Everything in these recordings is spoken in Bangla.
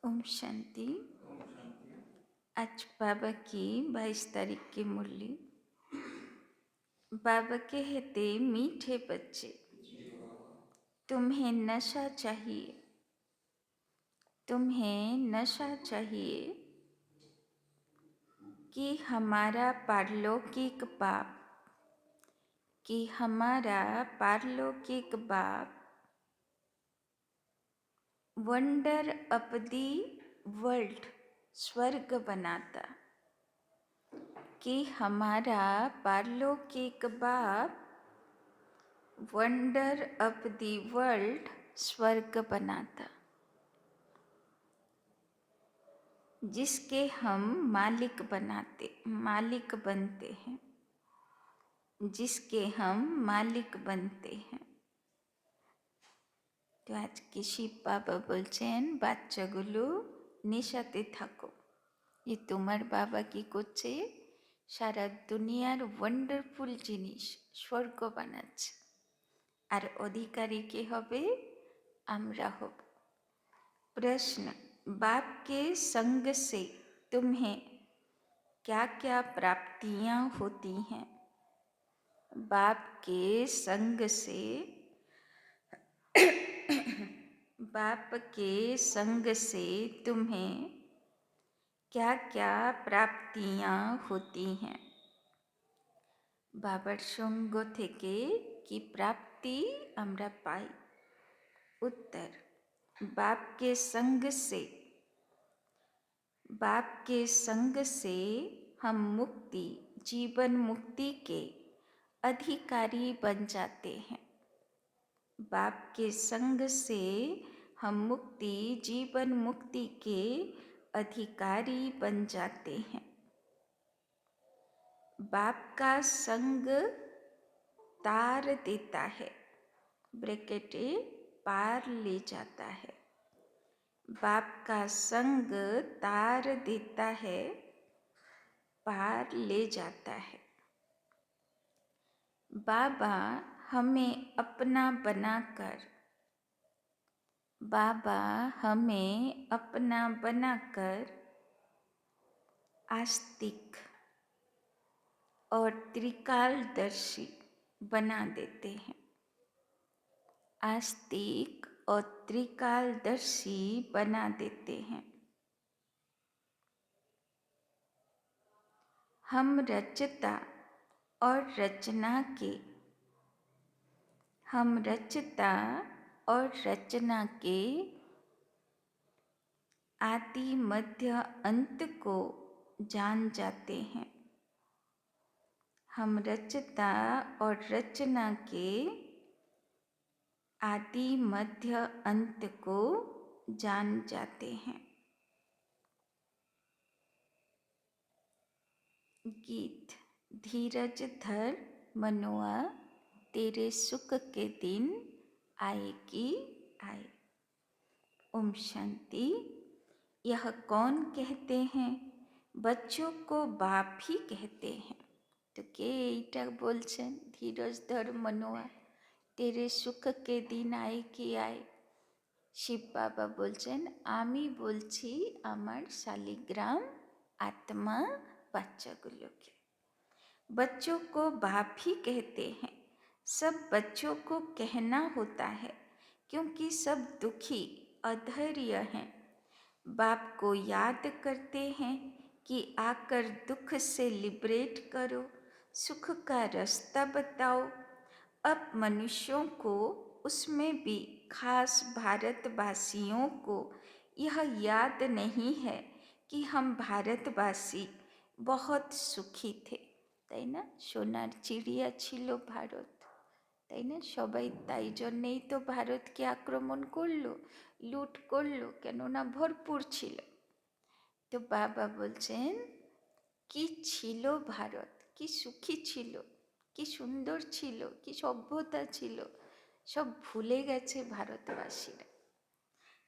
ओम शांति। आज बाबा की 22 तारीख की मुरली। बाबा कहते, मीठे बच्चे, तुम्हें नशा चाहिए, तुम्हें नशा चाहिए कि हमारा पारलौकिक बाप, कि हमारा पारलौकिक बाप वंडर ऑफ दी वर्ल्ड स्वर्ग बनाता, कि हमारा पारलौकिक बाप वंडर ऑफ दी वर्ल्ड स्वर्ग बनाता, जिसके हम मालिक बनते हैं, जिसके हम मालिक बनते हैं। तो आज के শিব বাবা বলছেন, বাচ্চাগুলো নেশাতে থাকো। ये তোমার বাবা কি করছে? সারা দুনিয়ার ওয়ান্ডারফুল জিনিস স্বর্গ বানাচ্ছে, আর অধিকারী কে হবে? আমরা হব। प्रश्न, बाप के संग से तुम्हें क्या क्या प्राप्तियां होती हैं? बाप के संग से बाप के संग से तुम्हें क्या क्या प्राप्तियां होती हैं? बाबार संग थेके की प्राप्ति आमरा पाई? उत्तर, बाप के संग से, बाप के संग से हम मुक्ति, जीवन मुक्ति के अधिकारी बन जाते हैं। बाप के संग से हम मुक्ति, जीवन मुक्ति के अधिकारी बन जाते हैं। बाप का संग तार देता है, ब्रैकेटे पार ले जाता है। बाप का संग तार देता है, पार ले जाता है। बाबा हमें अपना बनाकर, बाबा हमें अपना बनाकर आस्तिक और त्रिकालदर्शी बना देते हैं। आस्तिक और त्रिकालदर्शी बना देते हैं। हम रचता और रचना के, हम रचता और रचना के आदि मध्य अंत को जान जाते हैं। हम रचता और रचना के आदि मध्य अंत को जान जाते हैं। गीत, धीरज धर मनुआ, तेरे सुख के दिन आएगी आए। ओम शांति। यह कौन कहते हैं? बच्चों को बाप ही कहते हैं। तो के এইটা বলছেন, ধীরজ ধর মনুয়া, तेरे सुख के दिन आए কি आए। শিব বাবা বলছেন, আমি বলছি আমার শালিগ্রাম आत्मा बच्चाগুলোকে। बच्चों को बाप ही कहते हैं। सब बच्चों को कहना होता है, क्योंकि सब दुखी अधैर्य हैं। बाप को याद करते हैं कि आकर दुख से लिबरेट करो, सुख का रास्ता बताओ। अब मनुष्यों को, उसमें भी खास भारतवासियों को यह याद नहीं है कि हम भारतवासी बहुत सुखी थे, তাই না? সোনার চিড়িয়া ছিল ভারত, তাই না? সবাই তাই জন্যেই তো ভারতকে আক্রমণ করলো, লুট করলো, কেননা ভরপুর ছিল। তো বাবা বলছেন, কি ছিল ভারত, কি সুখী ছিল, কি সুন্দর ছিল, কি সভ্যতা ছিল, সব ভুলে গেছে ভারতবাসীরা।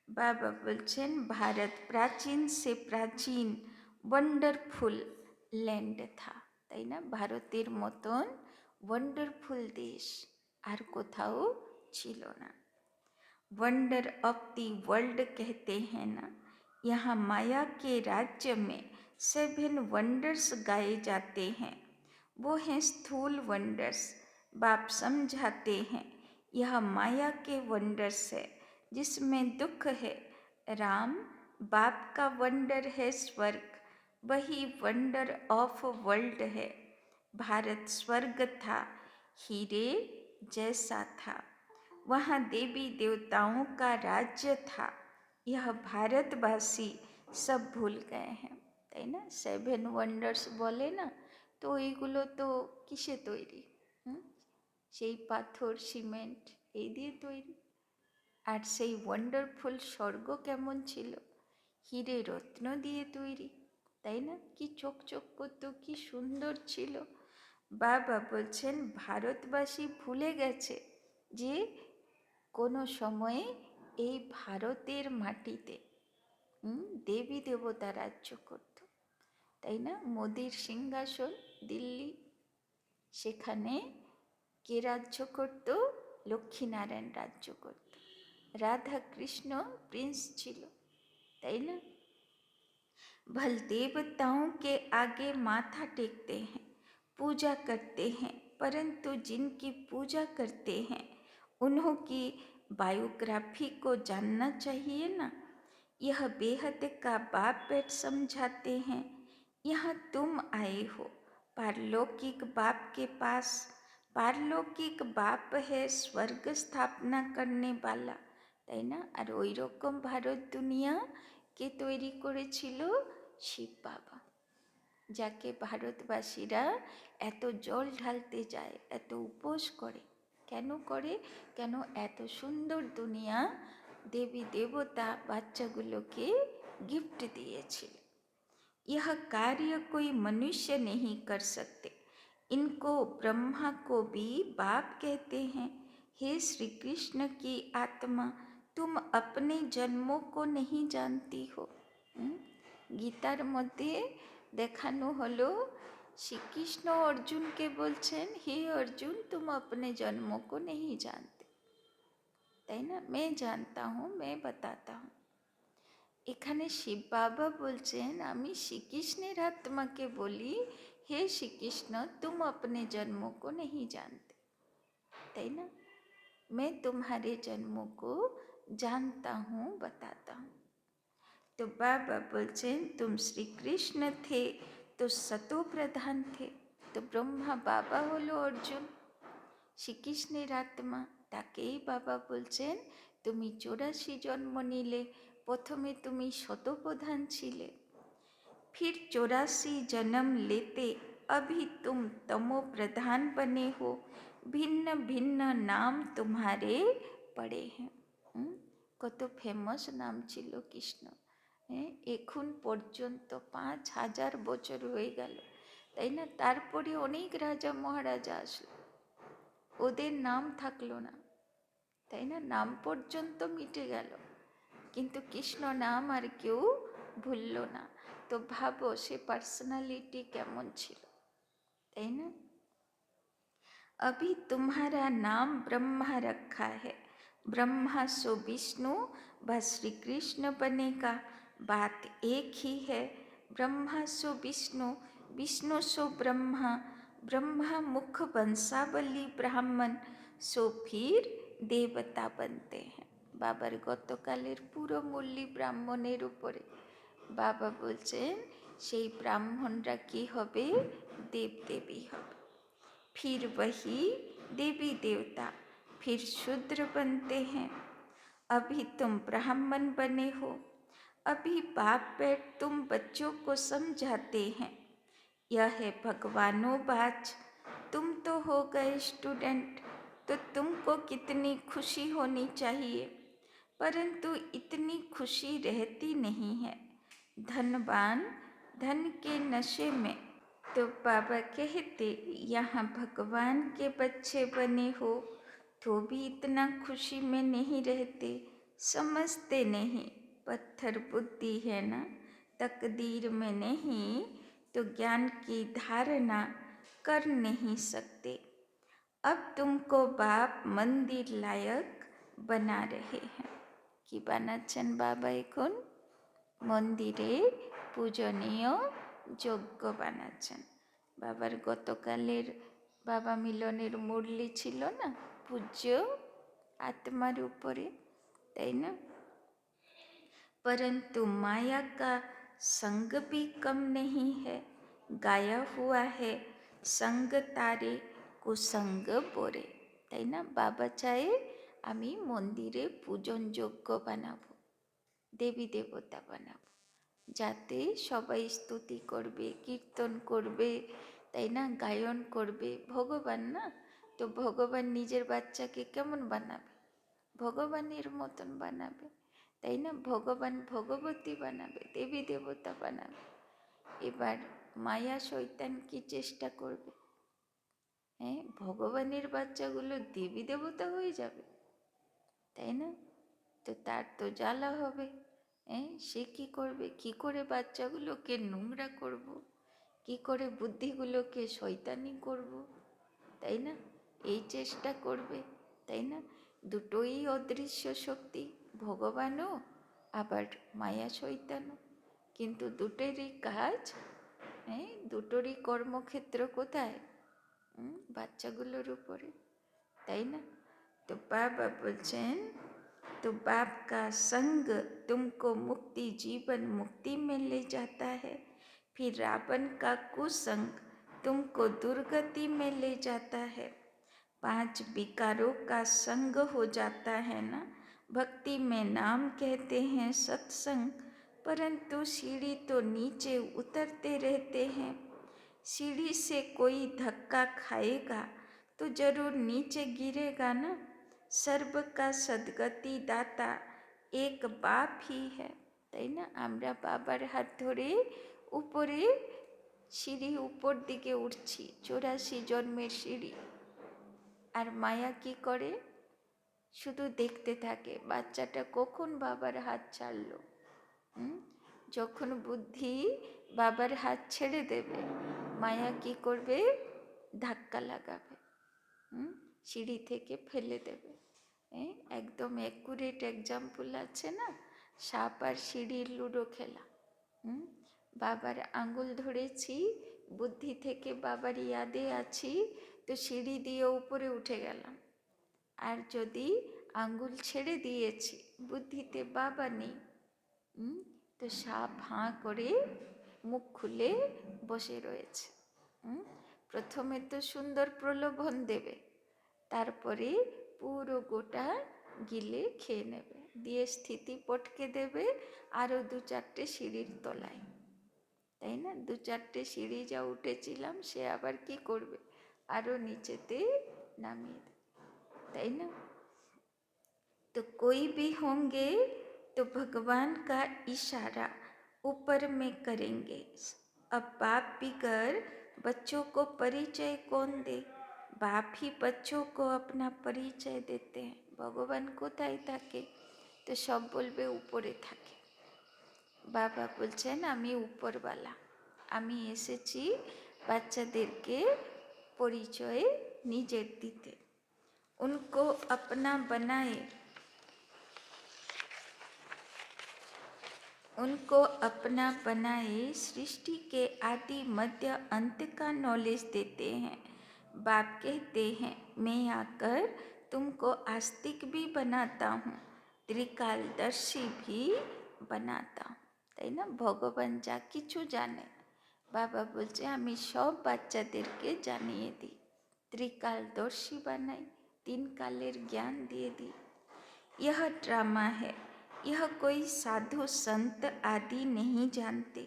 बाबा बोलছেন, भारत प्राचीन से प्राचीन वंडरफुल लैंड था, তাই না? ভারতের মতন ওয়ান্ডারফুল দেশ আর কোথাও ছিল না। वंडर ऑफ दी वर्ल्ड कहते हैं ना, यहाँ माया के राज्य में 7 वंडर्स गाए जाते हैं। वो हैं स्थूल वंडर्स। बाप समझाते हैं यह माया के वंडर्स है जिसमें दुख है। राम बाप का वंडर है स्वर्ग, वही वंडर ऑफ वर्ल्ड है। भारत स्वर्ग था, हीरे जैसा था, वहाँ देवी देवताओं का राज्य था। यह भारतवासी सब भूल गए हैं, তাই না? 7 ওয়ান্ডার্স বলে না, তো এইগুলো তো কিসে তৈরি? সেই পাথর সিমেন্ট এই দিয়ে তৈরি। আর সেই ওয়ান্ডারফুল স্বর্গ কেমন ছিল? হিরে রত্ন দিয়ে তৈরি, তাই না? কি চকচক করতো, কি সুন্দর ছিল। বাবা বলছেন ভারতবাসী ভুলে গেছে যে কোনো সময়ে এই ভারতের মাটিতে দেবী দেবতা রাজ্য করত, তাই না? মোদির সিংহাসন দিল্লি, সেখানে কে রাজ্য করত? লক্ষ্মীনারায়ণ রাজ্য করত। রাধা কৃষ্ণ প্রিন্স ছিল, তাই না? भल देवताओं के आगे माथा टेकते हैं, पूजा करते हैं, परंतु जिनकी पूजा करते हैं उन्हों की बायोग्राफी को जानना चाहिए ना। यह बेहद का बाप बेट समझाते हैं, यहाँ तुम आए हो पारलौकिक बाप के पास। पारलौकिक बाप है स्वर्ग स्थापना करने वाला, তাই না? আর ওই রকম ভারত দুনিয়া কে তৈরি করেছিল? শিব বাবা, যাকে ভারতবাসীরা এত জল ঢালতে যায়, এত উপোস করে। কেন করে? কেন এত সুন্দর দুনিয়া দেবী দেবতা বাচ্চাগুলোকে गिफ्ट दिएছিল। यह कार्य कोई मनुष्य नहीं कर सकते, इनको ब्रह्मा को भी बाप कहते हैं। हे श्री कृष्ण की आत्मा, तुम अपने जन्मों को नहीं जानती हो। গীতার মধ্যে দেখানো হলো শ্রীকৃষ্ণ অর্জুনকে বলছেন, হে অর্জুন तुम अपने जन्मों को नहीं जानते, তাই না? मैं जानता हूँ, मैं बताता हूँ। এখানে শিব বাবা বলছেন আমি শ্রীকৃষ্ণের আত্মাকে বলি, হে শ্রীকৃষ্ণ तुम अपने जन्मों को नहीं जानते, তাই না? मैं तुम्हारे जन्मों को जानता हूँ, बताता हूँ। तो बाबा बोलছেন तुम श्री कृष्ण थे तो सतो प्रधान थे। तो ब्रह्मा बाबा হলো অর্জুন, শ্রীকৃষ্ণের আত্মা, তাকেই বাবা বলছেন তুমি 84 জন্ম নিলে, প্রথমে তুমি শতপ্রধান ছিলে, फिर 84 जन्म लेते अभी तुम तमो प्रधान बने हो, भिन्न भिन्न नाम तुम्हारे पड़े हैं। কত ফেমাস নাম ছিল কৃষ্ণ। এখন পর্যন্ত 5000 বছর হয়ে গেল, তাই না? তারপরে অনেক রাজা মহারাজা আসলো, ওদের নাম থাকলো না, তাই না? নাম পর্যন্ত মিটে গেল, কিন্তু কৃষ্ণ নাম আর কেউ ভুলল না। তো ভাবো সে পার্সোনালিটি কেমন ছিল, তাই না? अभी तुम्हारा नाम ब्रह्मा रखा है, ब्रह्मा सो विष्णु व श्री कृष्ण बनेगा, बात एक ही है। ब्रह्मा सो विष्णु, विष्णु सो ब्रह्मा, ब्रह्मा मुख वंशावली ब्राह्मण, सो फिर देवता बनते हैं। বাবার গতকালের পুরো মুরলি ব্রাহ্মণের উপরে বাবা বলছেন সেই ব্রাহ্মণরা কি হবে? দেবদেবী হবে। फिर वही देवी देवता फिर शूद्र बनते हैं। अभी तुम ब्राह्मण बने हो, अभी बाप बेट तुम बच्चों को समझाते हैं, यह है भगवानों बाच। तुम तो हो गए स्टूडेंट, तो तुमको कितनी खुशी होनी चाहिए, परंतु इतनी खुशी रहती नहीं है। धनवान धन के नशे में। तो बाबा कहते यहाँ भगवान के बच्चे बने हो तो भी इतना खुशी में नहीं रहते, समझते नहीं, पत्थर बुद्धि है ना, तकदीर में नहीं, तो ज्ञान की धारणा कर नहीं सकते। अब तुमको बाप मंदिर लायक बना रहे हैं। कि বানাচ্ছেন বাবা এখন? মন্দিরে পূজনীয় যজ্ঞ বানাচ্ছেন। বাবার গতকালের বাবা মিলনের মুরলি ছিল না, পূজ্য आत्मार ऊपर, है ना। परंतु माया का संग भी कम नहीं है, गाया हुआ है संग तारे कुसंग बोरे, তাই না। বাবা চায় আমি মন্দিরে পূজন যোগ্য বানাবো, দেবী দেবতা বানাবো, যাতে সবাই স্তুতি করবে, কীর্তন করবে, তাই না, গায়ন করবে। ভগবান না, তো ভগবান নিজের বাচ্চাকে কেমন বানাবে? ভগবানের মতন বানাবে, তাই না। ভগবান ভগবতী বানাবে, দেবী দেবতা বানাবে। এবার মায়া শয়তান কি চেষ্টা করবে? হ্যাঁ, ভগবানের বাচ্চাগুলো দেবী দেবতা হয়ে যাবে, তাই না। তো তার তো জ্বালা হবে। হ্যাঁ, সে কি করবে? কি করে বাচ্চাগুলোকে নোংরা করব, কি করে বুদ্ধিগুলোকে শয়তানি করব, তাই না, এই চেষ্টা করবে, তাই না। দুটোই অদৃশ্য শক্তি, ভগবানও আবার মায়া শয়তানও, কিন্তু দুটোরই কাজ, হ্যাঁ, দুটোরই কর্মক্ষেত্র কোথায়? বাচ্চাগুলোর উপরে, তাই না। তো বাবা বলছেন, तो बाप का संग तुमको मुक्ति जीवन मुक्ति में ले जाता है, फिर रावण का कुसंग तुमको दुर्गति में ले जाता है। 5 विकारों का संग हो जाता है ना। भक्ति में नाम कहते हैं सत्संग, परंतु सीढ़ी तो नीचे उतरते रहते हैं। सीढ़ी से कोई धक्का खाएगा तो जरूर नीचे गिरेगा ना। सर्व का सद्गति दाता एक बाप ही है, তাই না। আমরা বাবার হাত ধরে উপরে সিঁড়ি উপর দিকে উঠছি, 84 জন্মের সিঁড়ি। আর মায়া কি করে? শুধু দেখতে থাকে বাচ্চাটা কখন বাবার হাত ছাড়লো। যখন বুদ্ধি বাবার হাত ছেড়ে দেবে, মায়া কি করবে? ধাক্কা লাগাবে, সিঁড়ি থেকে ফেলে দেবে। একদম অ্যাকুরেট এক্সাম্পল আছে না, সাপ আর সিঁড়ির লুডো খেলা। বাবার আঙুল ধরেছি, বুদ্ধি থেকে বাবার ইয়াদে আছি, তো সিঁড়ি দিয়ে উপরে উঠে গেলাম। আর যদি আঙ্গুল ছেড়ে দিয়েছি, বুদ্ধিতে বাবা নেই, তো সাপ হাঁ করে মুখ খুলে বসে রয়েছে। প্রথমে তো সুন্দর প্রলোভন দেবে, তারপরে পুরো গোটা গিলে খেয়ে নেবে, দিয়ে স্থিতি পটকে দেবে আরও 2-4টে সিঁড়ির তলায়, তাই না। 2-4টে সিঁড়ি যা উঠেছিলাম সে আবার কি করবে? আরও নিচেতে নামিয়ে দেবে, তাই না। तो कोई भी होंगे तो भगवान का इशारा ऊपर में करेंगे। अब बाप बिगर बच्चों को परिचय कौन दे? बाप ही बच्चों को अपना परिचय देते हैं। भगवान কোথায় থাকে? তো সব বলবে উপরে থাকে। বাবা বলছেন আমি উপরওয়ালা, আমি এসেছি বাচ্চাদেরকে পরিচয় নিজের দিতে। उनको अपना बनाए, उनको अपना बनाए सृष्टि के आदि मध्य अंत का नॉलेज देते हैं। बाप कहते हैं मैं आकर तुमको आस्तिक भी बनाता हूँ, त्रिकालदर्शी भी बनाता हूँ, তাই না। ভগবান যা কিছু জানে, বাবা বলছে আমি সব বাচ্চাদেরকে জানিয়ে দিই, ত্রিকালদর্শী বানাই, 3 কালের জ্ঞান দিয়ে দিই। यह ड्रामा है, यह कोई साधु संत आदि नहीं जानते,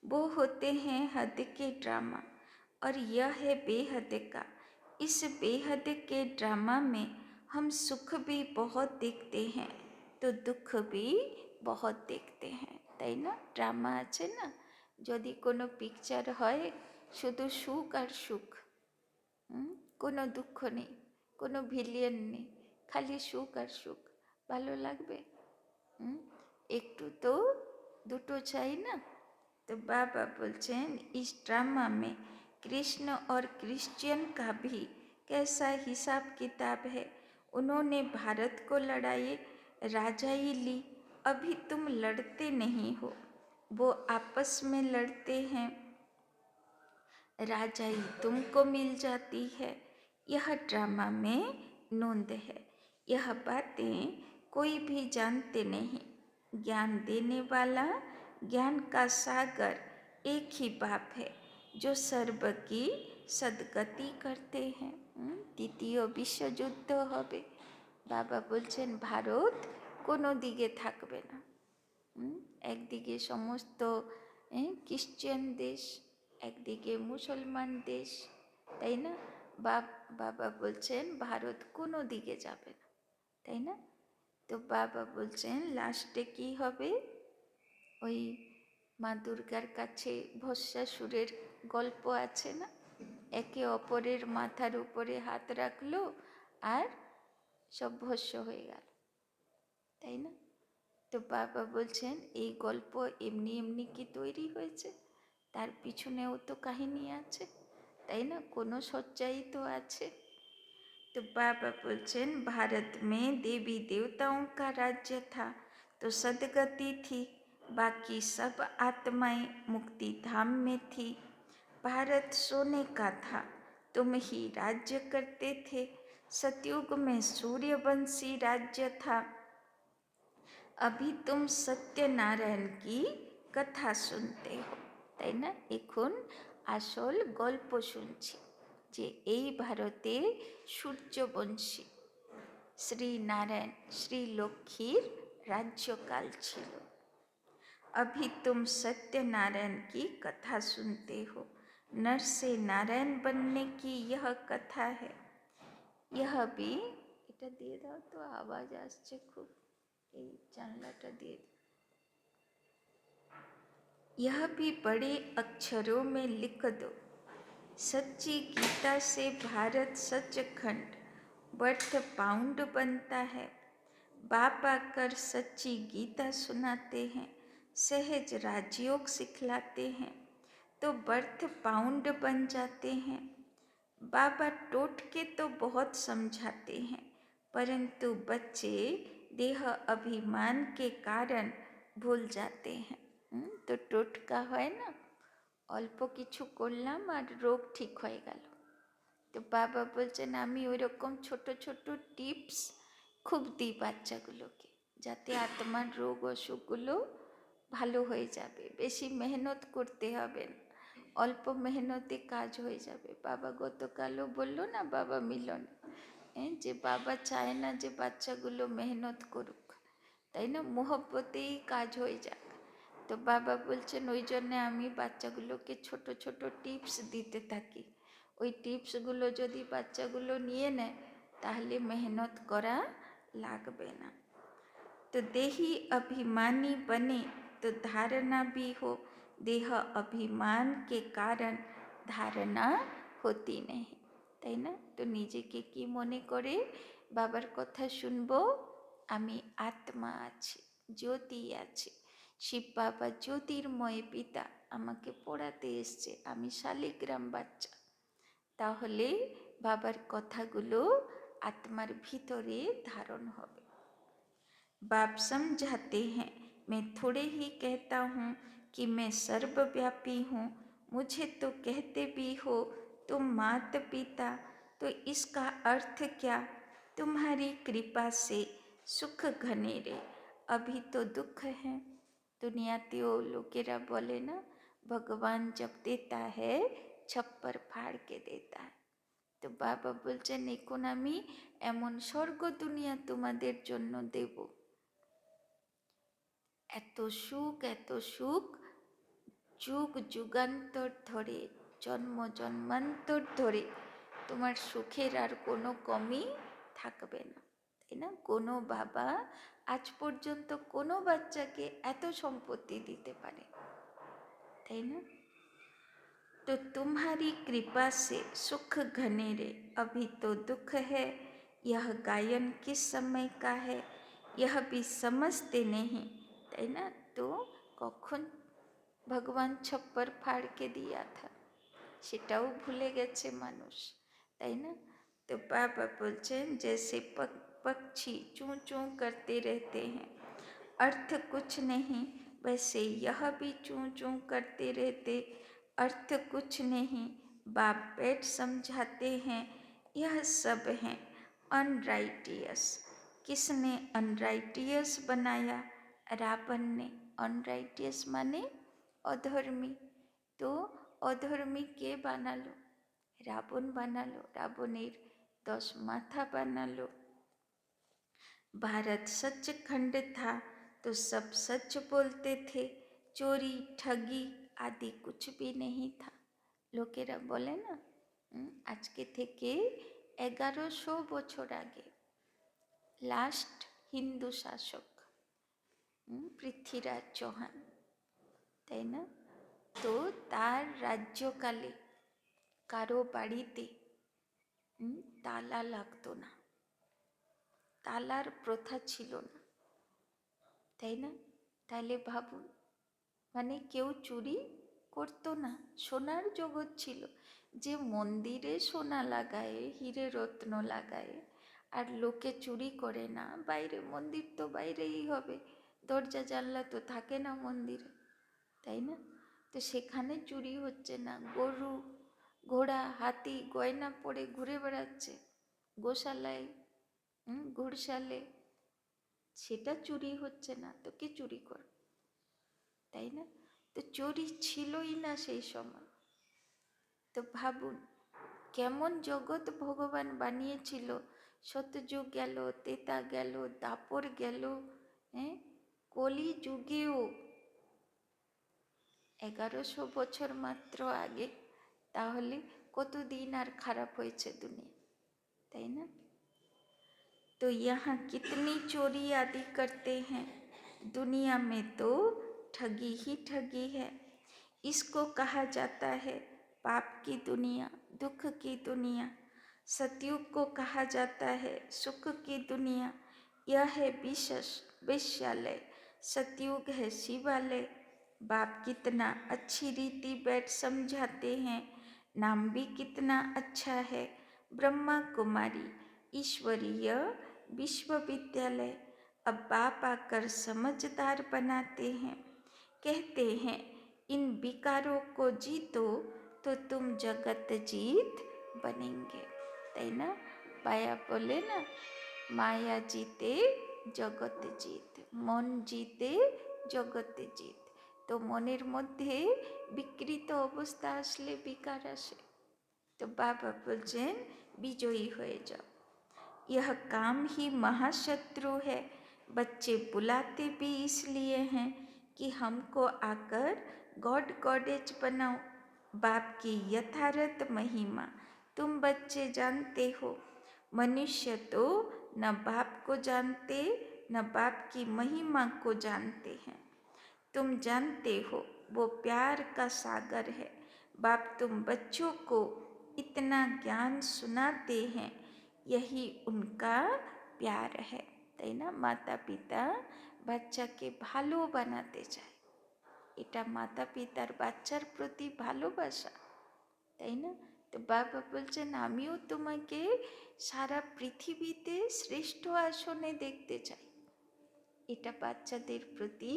वो होते हैं हद के ड्रामा, और यह है बेहद का। इस बेहद के ड्रामा में हम सुख भी बहुत देखते हैं तो दुख भी बहुत देखते हैं, তাই না। ড্রামা আছে না, যদি কোনো পিকচার হয় শুধু সুখ আর সুখ, কোনো দুঃখ নেই, কোনো ভিলিয়ান নেই, খালি সুখ আর সুখ, ভালো লাগবে? একটু তো দুটো চাই না। तो बाबा बोलছেন इस ड्रामा में कृष्ण और क्रिश्चियन का भी कैसा हिसाब किताब है। उन्होंने भारत को लड़ाई राजाई ली, अभी तुम लड़ते नहीं हो। वो आपस में लड़ते हैं, राजाई तुमको मिल जाती है। यह ड्रामा में नोंद है। यह बातें कोई भी जानते नहीं। ज्ञान देने वाला, ज्ञान का सागर एक ही बाप है जो सर्व की सदगति करते हैं। দ্বিতীয় বিশ্বযুদ্ধ হবে। বাবা বলছেন ভারত কোনো দিকে থাকবে না। একদিকে সমস্ত খ্রিশ্চান দেশ, একদিকে মুসলমান দেশ, তাই না? বাবা বলছেন ভারত কোনো দিকে যাবে না, তাই না? তো বাবা বলছেন লাস্টে কি হবে? ওই মা দুর্গার কাছে ভস্মাসুরের গল্প আছে না, একে অপরের মাথার উপরে হাত রাখলো আর সব ভস্ম হয়ে গেল, তাই না? তো বাবা বলছেন এই গল্প এমনি এমনি কি তৈরি হয়েছে? তার পিছনেও তো কাহিনী আছে, তাই না? কোনো সচ্চাই তো আছে। तो बाबा बोलचन भारत में देवी देवताओं का राज्य था तो सदगति थी, बाकी सब आत्माएं मुक्ति धाम में थी। भारत सोने का था, तुम ही राज्य करते थे। सतयुग में सूर्यवंशी राज्य था, अभी तुम सत्यनारायण की कथा सुनते हो, তাই না? এখন আসল গল্প শুনছি যে এই ভারতে সূর্যবংশী শ্রীনারায়ণ শ্রীলক্ষ্মীর রাজ্যকাল ছিল। अभी तुम सत्यनारायण की कथा सुनते हो, नर से नारायण बनने की यह कथा है। यह भी এটা দিয়ে দাও তো, আওয়াজ আসছে খুব, এই জানলাটা দিয়ে। यह भी बड़े अक्षरों में लिख दो, सच्ची गीता से भारत सचखंड वर्थ पाउंड बनता है। बाप आकर सच्ची गीता सुनाते हैं, सहज राजयोग सिखलाते हैं तो बर्थ पाउंड बन जाते हैं। बाबा टोटके तो बहुत समझाते हैं, परंतु बच्चे देह अभिमान के कारण भूल जाते हैं। तो টোটকা হয় না, অল্প কিছু করলাম আর রোগ ঠিক হয়ে গেল। তো বাবা বলছেন আমি ওই রকম ছোট ছোট টিপস খুব দিই বাচ্চাগুলোকে, যাতে আত্মার রোগ অসুখগুলো ভালো হয়ে যাবে। বেশি মেহনত করতে হবে না, অল্প মেহনতে কাজ হয়ে যাবে। বাবা গতকালও বললো না বাবা মিলন, যে বাবা চায় না যে বাচ্চাগুলো মেহনত করুক, তাই না? মোহব্বতেই কাজ হয়ে যাক। তো বাবা বলছেন ওই জন্যে আমি বাচ্চাগুলোকে ছোট ছোট টিপস দিতে থাকি। ওই টিপসগুলো যদি বাচ্চাগুলো নিয়ে নেয় তাহলে মেহনত করা লাগবে না। तो देही अभिमानी बने तो धारणा भी हो, देह अभिमान के कारण धारणा होती नहीं, তাই না? তো নিজেকে কি মনে করে বাবার কথা শুনবো? আমি আত্মা আছি, জ্যোতি আছে। শিব বাবা জ্যোতির্ময় পিতা আমাকে পড়াতে এসছে, আমি শালিগ্রাম বাচ্চা। তাহলে বাবার কথাগুলো আত্মার ভিতরে ধারণ হবে। बाप समझाते हैं, मैं थोड़े ही कहता हूँ कि मैं सर्वव्यापी हूँ, मुझे तो कहते भी हो तुम माता पिता, तो इसका अर्थ क्या? तुम्हारी कृपा से सुख घनेरे, अभी तो दुख है। दुनियातेও लोकेरा बोले ना, भगवान जब देता है छप्पर फाड़ के देता है। তো বাবা বলছেন এখন আমি এমন স্বর্গ দুনিয়া তোমাদের জন্য দেব, এত সুখ যুগ যুগান্তর ধরে, জন্ম জন্মান্তর ধরে তোমার সুখের আর কোনো কমই থাকবে না, তাই না? কোনো বাবা আজ পর্যন্ত কোনো বাচ্চাকে এত সম্পত্তি দিতে পারে, তাই না? तो तुम्हारी कृपा से सुख घनेरे, अभी तो दुख है। यह गायन किस समय का है, यह भी समझते नहीं, তাই না? তো কখন ভগবান ছপ্পর ফাড় के दिया था সেটাও ভুলে গেছে মানুষ, তাই না? তো বাবা বলছেন जैसे पक्षी चूं चूं करते रहते हैं, अर्थ कुछ नहीं, वैसे यह भी चूं चूं करते रहते, अर्थ कुछ नहीं, बाप बैठ समझाते हैं, यह सब हैं अनराइटियस। किसने अनराइटियस बनाया? रावण ने। अनराइटियस माने अधर्मी। तो अधर्मी के বানালো? রাবণ বানালো। রাবণের 10 माथा বানালো। भारत सचखंड था तो सब सच बोलते थे, चोरी ठगी आदि कुछ भी नहीं था। लोकेरा बोले ना, आज के থেকে 1100 বছর আগে লাস্ট হিন্দু শাসক পৃথ্বীরাজ চৌহান, তাই না? তো তার রাজ্যকালে কারো বাড়িতে তালা লাগতো না, তালার প্রথা ছিল না, তাই না? তাহলে ভাবুন, মানে কেউ চুরি করতো না, সোনার জগৎ ছিল। যে মন্দিরে সোনা লাগায়, হিরে রত্ন লাগায়, আর লোকে চুরি করে না, বাইরে, মন্দির তো বাইরেই হবে, দরজা জানলা তো থাকে না মন্দিরে, তাই না? তো সেখানে চুরি হচ্ছে না, গরু ঘোড়া হাতি গয়না পরে ঘুরে বেড়াচ্ছে গোশালায়, ঘুরশালে, সেটা চুরি হচ্ছে না, তো কে চুরি করে, তাই না? তো চুরি ছিলই না সেই সময়। তো ভাবুন কেমন জগৎ ভগবান বানিয়েছিল। সত্যযুগ গেল, তেতা গেল, দাপর গেল, কলি যুগেও 1100 বছর মাত্র আগে, তাহলে কতদিন আর খারাপ হয়েছে দুনিয়া, তাই না? तो यहाँ कितनी चोरी आदि करते हैं, दुनिया में तो ठगी ही ठगी है। इसको कहा जाता है पाप की दुनिया, दुख की दुनिया। सतयुग को कहा जाता है सुख की दुनिया। यह है वेश्यालय, सतयुग है शिवालय। बाप कितना अच्छी रीति बैठ समझाते हैं, नाम भी कितना अच्छा है, ब्रह्मा कुमारी ईश्वरीय विश्वविद्यालय। अब बाप आकर समझदार बनाते हैं, कहते हैं इन विकारों को जीतो तो तुम जगत जीत बनेंगे, তাই না? বায়া বলে না, মায়া জিতে জগৎ জিত, মন জিতে জগতে জিত। তো মনের মধ্যে বিকৃত অবস্থা আসলে বিকার আসে, তো বাবা বলছেন বিজয়ী হয়ে যাও। यह काम ही महाशत्रु है, बच्चे बुलाते भी इसलिए हैं कि हमको आकर गॉड गॉडेज बनाओ। बाप की यथार्थ महिमा तुम बच्चे जानते हो। मनुष्य तो न बाप को जानते न बाप की महिमा को जानते हैं। तुम जानते हो वो प्यार का सागर है। बाप तुम बच्चों को इतना ज्ञान सुनाते हैं, यही उनका प्यार है, তাই না? মাতা পিতা বাচ্চাকে ভালো বানাতে চায়, এটা মাতা পিতার বাচ্চার প্রতি ভালোবাসা, তাই না? তো বাবা বলছেন আমিও তোমাকে সারা পৃথিবীতে শ্রেষ্ঠ আসনে দেখতে চাই, এটা বাচ্চাদের প্রতি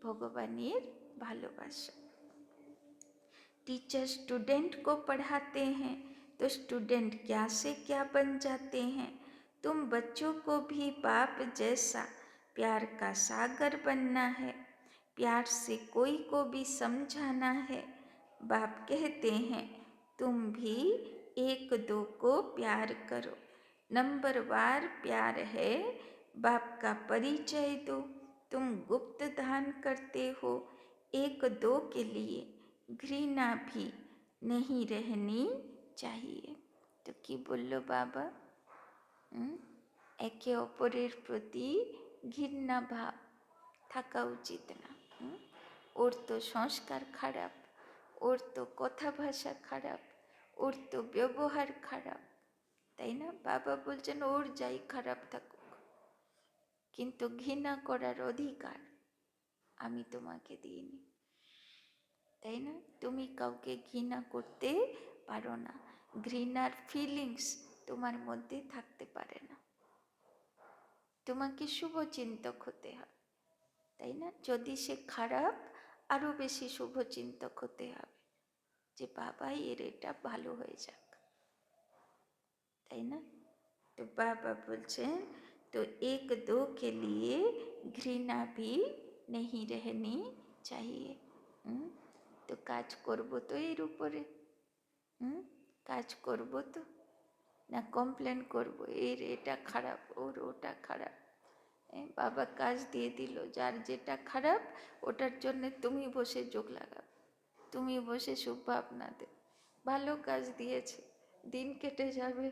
ভগবানের ভালোবাসা। टीचर स्टूडेंट को पढ़ाते हैं तो स्टूडेंट क्या से क्या बन जाते हैं। तुम बच्चों को भी बाप जैसा प्यार का सागर बनना है, प्यार से कोई को भी समझाना है। बाप कहते हैं तुम भी एक दो को प्यार करो, नंबरवार प्यार है, बाप का परिचय दो। तुम गुप्त दान करते हो, एक दो के लिए ঘৃণা भी नहीं रहनी चाहिए। তো কি বললো বাবা? একে অপরের প্রতি ঘৃণা ভাব থাকা উচিত না। ওর তো সংস্কার খারাপ, ওর তো কথা ভাষা খারাপ, ওর তো ব্যবহার খারাপ, তাই না? বাবা বলছেন ওর যাই খারাপ থাকুক, কিন্তু ঘৃণা করার অধিকার আমি তোমাকে দিইনি, তাই না? তুমি কাউকে ঘৃণা করতে পারো না, ঘৃণার ফিলিংস তোমার মধ্যে থাকতে পারে না, তোমাকে শুভচিন্তক হতে হয়। তাই না? যদি সে খারাপ, আরও বেশি শুভচিন্তক হতে হবে যে বাবা এর এটা ভালো হয়ে যাক, তাই না? तो बाबा बोलছেন तो एक दो के लिए घृणा भी नहीं रहनी चाहिए। তো কাজ করবো তো এর উপরে, কাজ করবো তো, না কমপ্লেন করবো এর এটা খারাপ ওর ওটা খারাপ। বাবা কাজ দিয়ে দিল, যার যেটা খারাপ ওটার জন্যে তুমি বসে যোগ লাগাও, তুমি বসে শুভ ভাবনা দে। ভালো কাজ দিয়েছে, দিন কেটে যাবে।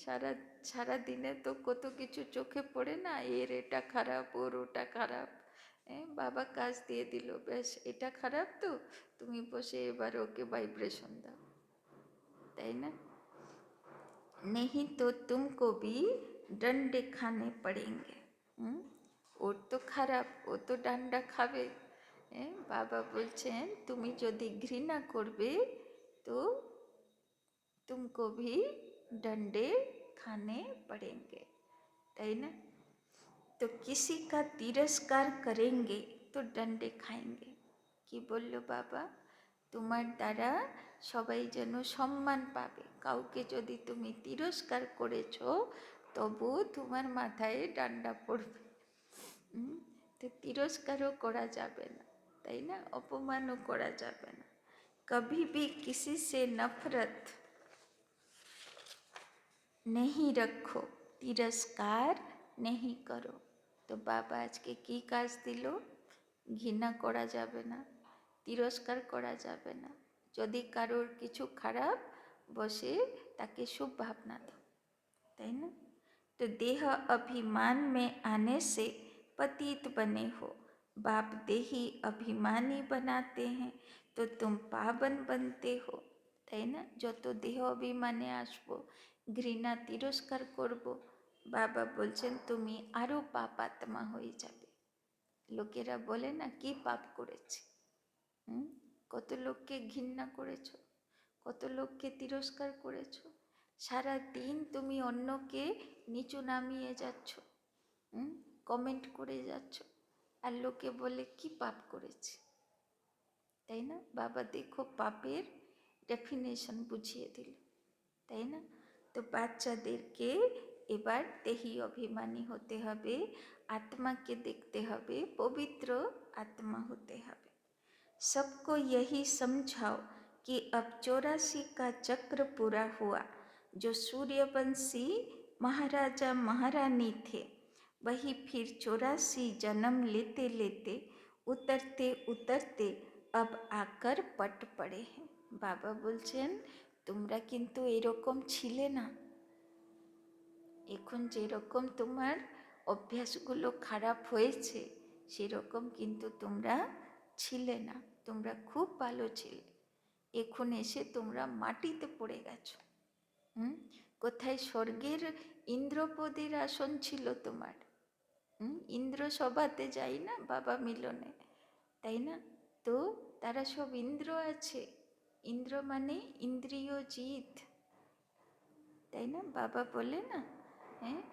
সারা সারা দিনে তো কত কিছু চোখে পড়ে না, এর এটা খারাপ ওর ওটা খারাপ। বাবা কাজ দিয়ে দিল, বেশ এটা খারাপ তো তুমি বসে এবার ওকে ভাইব্রেশন দাও, তাই না? नहीं तो तुमको भी डंडे खाने पड़ेंगे। ওর তো খারাপ, ও তো ডান্ডা খাবে। বাবা বলছেন তুমি যদি ঘৃণা করবে তো तुमको भी डंडे खाने पड़ेंगे, তাই না? तो किसी का तिरस्कार करेंगे तो डंडे खाएंगे। কি বললো বাবা? তোমার দ্বারা সবাই যেন সম্মান পাবে, কাউকে যদি তুমি তিরস্কার করেছো তবু তোমার মাথায় ডান্ডা পড়বে। তো তিরস্কারও করা যাবে না, তাই না? অপমানও করা যাবে না। कभी भी किसी से नफरत नहीं रखो, तिरस्कार नहीं करो। তো বাবা আজকে কি কাজ দিল? ঘৃণা করা যাবে না, তিরস্কার করা যাবে না। যদি কারোর কিছু খারাপ বসে তাকে शुभ भावना दो, তাই না? तो देह अभिमान में आने से पतित बने हो, बाप देही अभिमानी बनाते हैं तो तुम पावन बनते हो, তাই না? যত দেহ অভিমানে আসবো, ঘৃণা তিরস্কার করব, বাবা বলছেন তুমি আরও পাপাত্মা হয়ে যাবে। লোকেরা বলে না কি পাপ করেছে, কত লোককে ঘৃণা করেছো, কত লোককে তিরস্কার করেছো, সারা দিন তুমি অন্যকে নিচু নামিয়ে যাচ্ছ, কমেন্ট করে যাচ্ছ, আর লোকে বলে কি পাপ করেছে, তাই না? বাবা দেখো পাপের ডেফিনেশন বুঝিয়ে দিল, তাই না? তো বাচ্চাদেরকে এবার দেহি অভিমানী হতে হবে, আত্মাকে দেখতে হবে, পবিত্র আত্মা হতে হবে। सबको यही समझाओ कि अब 84 का चक्र पूरा हुआ। जो सूर्यवंशी महाराजा महारानी थे वही फिर 84 जन्म लेते लेते उतरते उतरते अब आकर पट पड़े हैं। बाबा बोलছেন তোমরা কিন্তু এরকম ছিলে না, এখন যেরকম তোমার অভ্যাসগুলো খারাপ হয়েছে সেরকম কিন্তু তোমরা ছিলে না, তোমরা খুব ভালো ছিলে, এখন এসে তোমরা মাটিতে পড়ে গেছো। কোথায় স্বর্গের ইন্দ্রপদের আসন ছিল তোমার, ইন্দ্র সভাতে যাই না বাবা মিলনে, তাই না? তো তারা সব ইন্দ্র আছে, ইন্দ্র মানে ইন্দ্রিয় জিত, তাই না? বাবা বলে না,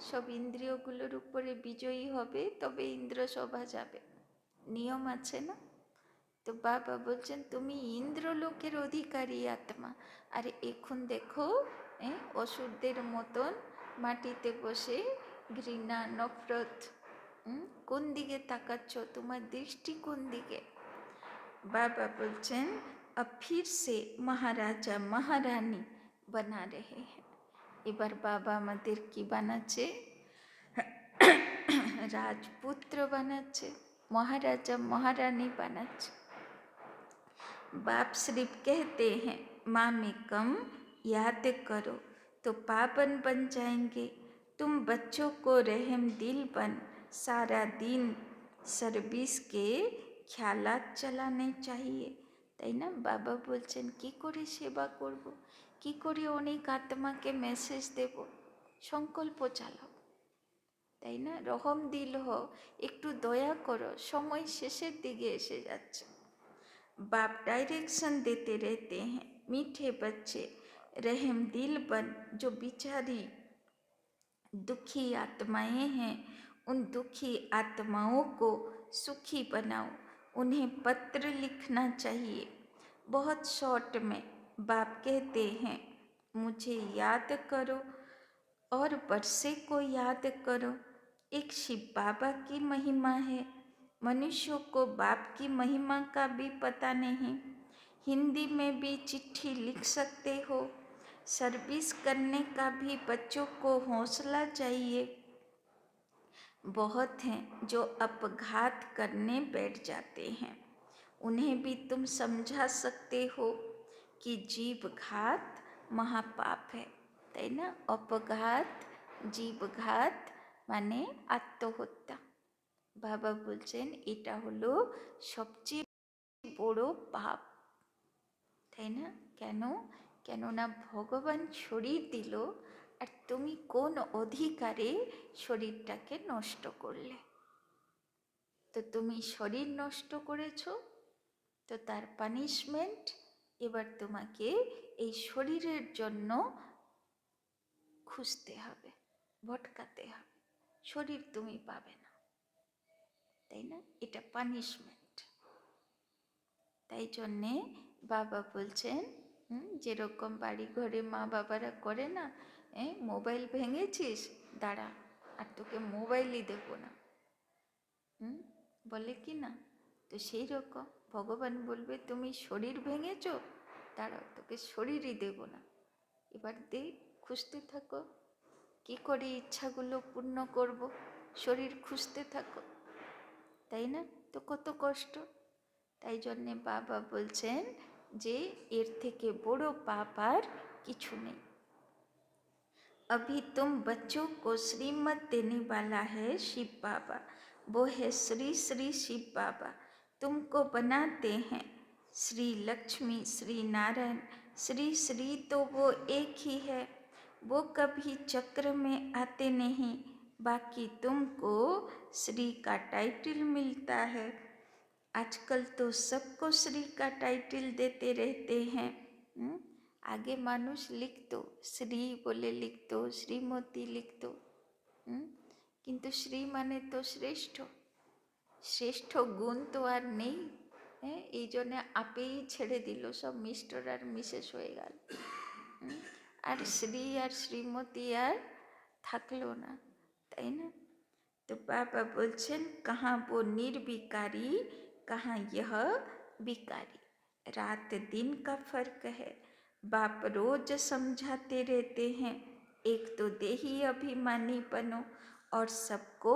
সব ইন্দ্রিয়গুলোর উপরে বিজয়ী হবে তবে ইন্দ্র সভা যাবে, নিয়ম আছে না? তো বাবা বলছেন তুমি ইন্দ্রলোকের অধিকারী আত্মা, আর এখন দেখো অসুরদের মতন মাটিতে বসে ঘৃণা নফরত, কোন দিকে তাকাচ্ছ, তোমার দৃষ্টি কোন দিকে? বাবা বলছেন अब फिर से महाराजा महारानी बना रहे हैं। এবার বাবা আমাদের কি বানাচ্ছে? রাজপুত্র বানাচ্ছে, মহারাজা মহারানী বানাচ্ছে। बाप सिर्फ कहते हैं माँ में कम याद करो तो पावन बन जाएंगे। तुम बच्चों को रहम दिल बन सारा दिन सर्विस के ख्यालात चलाने चाहिए, তাই না? বাবা বলছেন কি করে সেবা করব, কি করে অনেক আত্মাকে মেসেজ দেব, সংকল্প চালাও, তাই না? রহম দিল হও, একটু দয়া করো, সময় শেষের দিকে এসে যাচ্ছে। बाप डायरेक्शन देते रहते हैं, मीठे बच्चे रहम दिल बन, जो बेचारी दुखी आत्माएं हैं उन दुखी आत्माओं को सुखी बनाओ। उन्हें पत्र लिखना चाहिए, बहुत शॉर्ट में। बाप कहते हैं, मुझे याद करो और बरसे को याद करो। एक शिव बाबा की महिमा है। मनुष्यों को बाप की महिमा का भी पता नहीं। हिंदी में भी चिट्ठी लिख सकते हो। सर्विस करने का भी बच्चों को हौसला चाहिए। बहुत हैं जो अपघात करने बैठ जाते हैं, उन्हें भी तुम समझा सकते हो कि जीवघात महापाप है ना। अपघात, जीवघात মানে আত্মহত্যা। বাবা বলছেন এটা হলো সবচেয়ে বড় পাপ, তাই না? কেন? কেননা ভগবান শরীর দিল, আর তুমি কোন অধিকারে শরীরটাকে নষ্ট করলে? তো তুমি শরীর নষ্ট করেছো, তো তার পানিশমেন্ট এবার তোমাকে এই শরীরের জন্য খুঁজতে হবে, ভটকাতে হবে। শরীর তুমি পাবে না, তাই না? এটা পানিশমেন্ট। তাই জন্যে বাবা বলছেন, যেরকম বাড়ি ঘরে মা বাবারা করে না, মোবাইল ভেঙেছিস, দাঁড়া, আর তোকে মোবাইলই দেবো না, বলে কি না? তো সেই রকম ভগবান বলবে, তুমি শরীর ভেঙেছো, দাঁড়াও, তোকে শরীরই দেব না। এবার খুঁজতে থাকো, কি করে ইচ্ছাগুলো পূর্ণ করব, শরীর খুঁজতে থাকো, তাই না? তো কত কষ্ট। তাই জন্যে বাবা বলছেন যে এর থেকে বড় পাপ আর কিছু নেই। अभी तुम बच्चों को श्रीमत देने वाला है शिव बाबा, वो है श्री श्री शिव बाबा। तुमको बनाते हैं श्री लक्ष्मी, श्री नारायण। श्री श्री तो वो एक ही है, वो कभी चक्र में आते नहीं। बाकी तुमको श्री का टाइटल मिलता है। आजकल तो सबको श्री का टाइटल देते रहते हैं। आगे मानुष लिख दो, श्री बोले लिख दो, श्रीमती लिख दो, किंतु श्री माने तो श्रेष्ठ, श्रेष्ठ गुण तो আর নেই। এই জন্য আপেই ছেড়ে দিল, সব মিস্টার আর মিসেস হয়ে গেল, আর শ্রী আর শ্রীমতী আর থাকলো না, তাই না? तो बाबा बोलছেন, कहाँ वो निर्विकारी, कहाँ यह विकारी। रात दिन का फर्क है। बाप रोज समझाते रहते हैं, एक तो देही अभिमानी बनो और सबको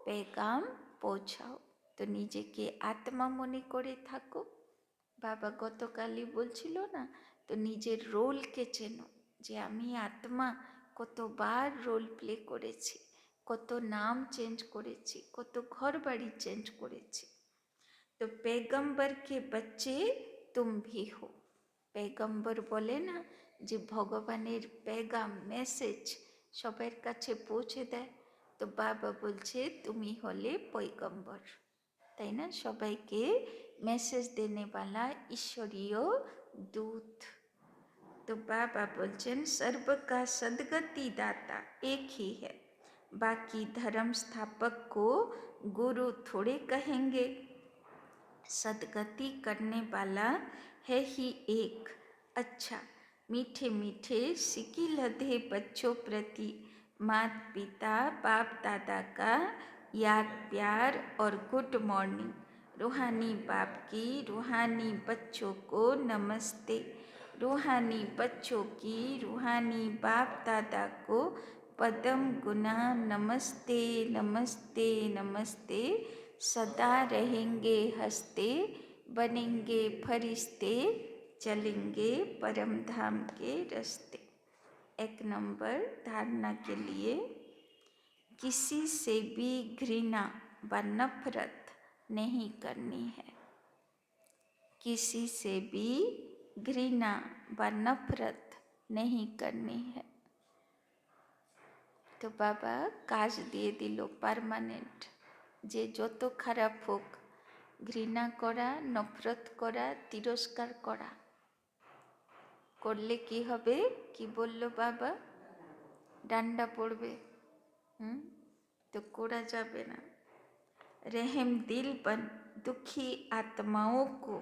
पैगाम पहुँचाओ। तो নিজেকে আত্মা মনে করে থাকো। বাবা গতকালই বলছিল না, তো নিজের রোলকে চেনো, যে আমি আত্মা। কতবার রোল প্লে করেছি, কত নাম চেঞ্জ করেছি, কত ঘর বাড়ি চেঞ্জ করেছি। তো पैगंबर के बच्चे तुम भी हो। पैगंबर বলে না যে ভগবানের पैगाम, মেসেজ সবার কাছে পৌঁছে দেয়। তো বাবা বলছে তুমি হলে पैगंबर, তাই না? সবাইকে মেসেজ দেনে वाला ईश्वरीय दूत। तो बाबा बोलছেন, सर्व का सदगति दाता एक ही है, बाकी धर्म स्थापक को गुरु थोड़े कहेंगे। सदगति करने वाला है ही एक। अच्छा, मीठे मीठे सिकी लधे बच्चों प्रति माता पिता बाप दादा का याद प्यार और गुड मॉर्निंग। रूहानी बाप की रूहानी बच्चों को नमस्ते। रूहानी बच्चों की रूहानी बाप दादा को पदम गुना नमस्ते नमस्ते नमस्ते। सदा रहेंगे हंसते, बनेंगे फरिश्ते, चलेंगे परम धाम के रास्ते। एक नंबर धारणा के लिए, किसी से भी घृणा व नफरत नहीं करनी है। किसी से भी घृणा व नफरत नहीं करनी है। तो बाबा काज दिए दिल पार्मानेंट, যে যত খারাপ হোক, ঘৃণা করা, নফরত করা, তিরস্কার করা, করলে কি হবে? কি বলল বাবা? ডান্ডা পড়বে, তো করা যাবে না। रहम दिल बन दुखी आत्माओं को,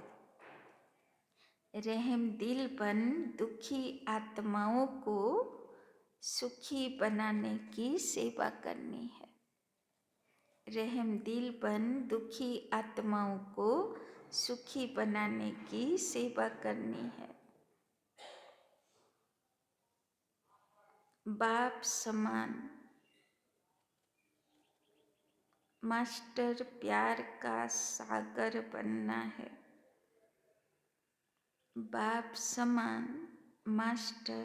रहम दिल बन दुखी आत्माओं को सुखी बनाने की सेवा करनी है। रहम दिल बन दुखी आत्माओं को सुखी बनाने की सेवा करनी है। बाप समान मास्टर प्यार का सागर बनना है। बाप समान मास्टर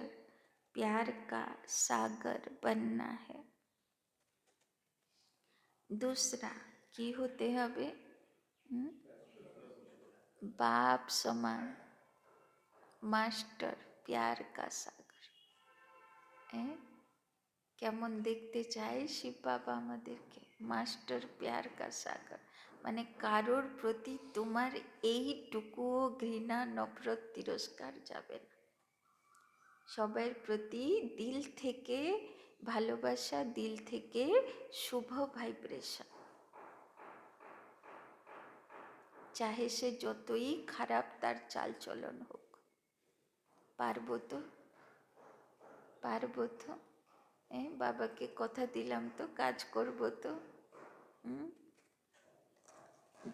प्यार का सागर बनना है। दूसरा की होते हवे बाप समान मास्टर प्यार का सागर। কেমন দেখতে চাই শিব বাবা আমাদেরকে, মাস্টার প্যার কা সাগর, মানে কারোর প্রতি তোমার এইটুকুও ঘৃণা নফরত তিরস্কার যাবে না। সবার প্রতি দিল থেকে ভালোবাসা, দিল থেকে শুভ ভাইব্রেশন, চাহে সে যতই খারাপ তার চালচলন হোক। পারবো তো, পারবো তো, বাবাকে কথা দিলাম তো, কাজ করবো তো।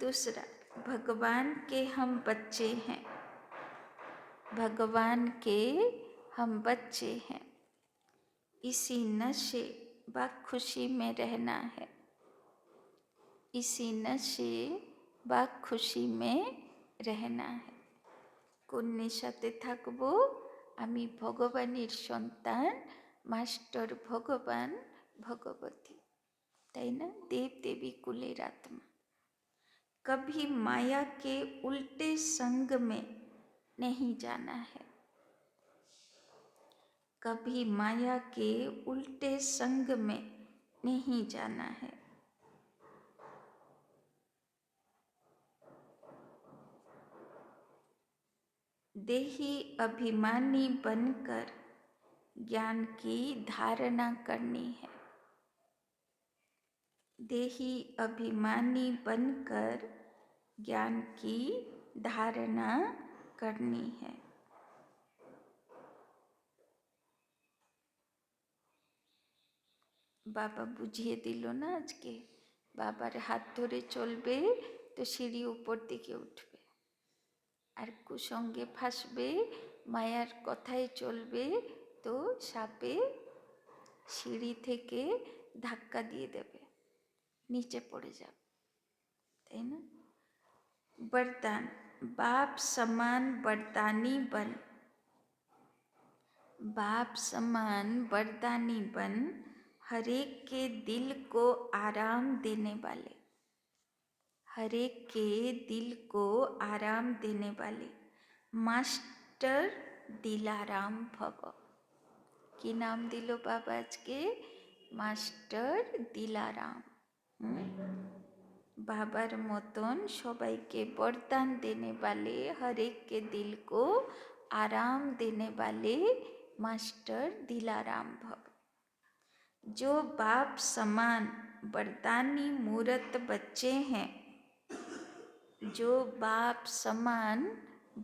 दूसरा, भगवान के हम बच्चे हैं, भगवान के हम बच्चे हैं, इसी नशे व खुशी में रहना है, इसी नशे व खुशी में रहना है। কোন নেশাতে থাকবো? আমি ভগবানের সন্তান, মাস্টার ভগবান ভগবতী, তাই না? দেব দেবী কুলের আত্মা। कभी माया के उल्टे संग में नहीं जाना है, कभी माया के उल्टे संग में नहीं जाना है। देही अभिमानी बनकर ज्ञान की धारणा करनी है, देही अभिमानी बनकर ज्ञान की धारणा करनी है। বাবা বুঝিয়ে দিল না আজকে, বাবার হাত ধরে চলবে তো সিঁড়ি উপর দিকে উঠবে, আর কুসঙ্গে ফাঁসবে, মায়ার কথায় চলবে তো সাপে সিঁড়ি থেকে ধাক্কা দিয়ে দেবে, নিচে পড়ে যাবে, তাই না? वरदान, बाप समान वरदानी बन, बाप समान वरदानी बन, हरेक के दिल को आराम देने वाले, हरेक के दिल को आराम देने वाले मास्टर दिलाराम भव। কি নাম দিল বাবা আজকে? মাস্টার দিলারাম। बाबर मतन सबाइके वरदान देने वाले, हर एक के दिल को आराम देने वाले मास्टर दिलाराम भव। जो बाप समान वरदानी मूरत बच्चे हैं, जो बाप समान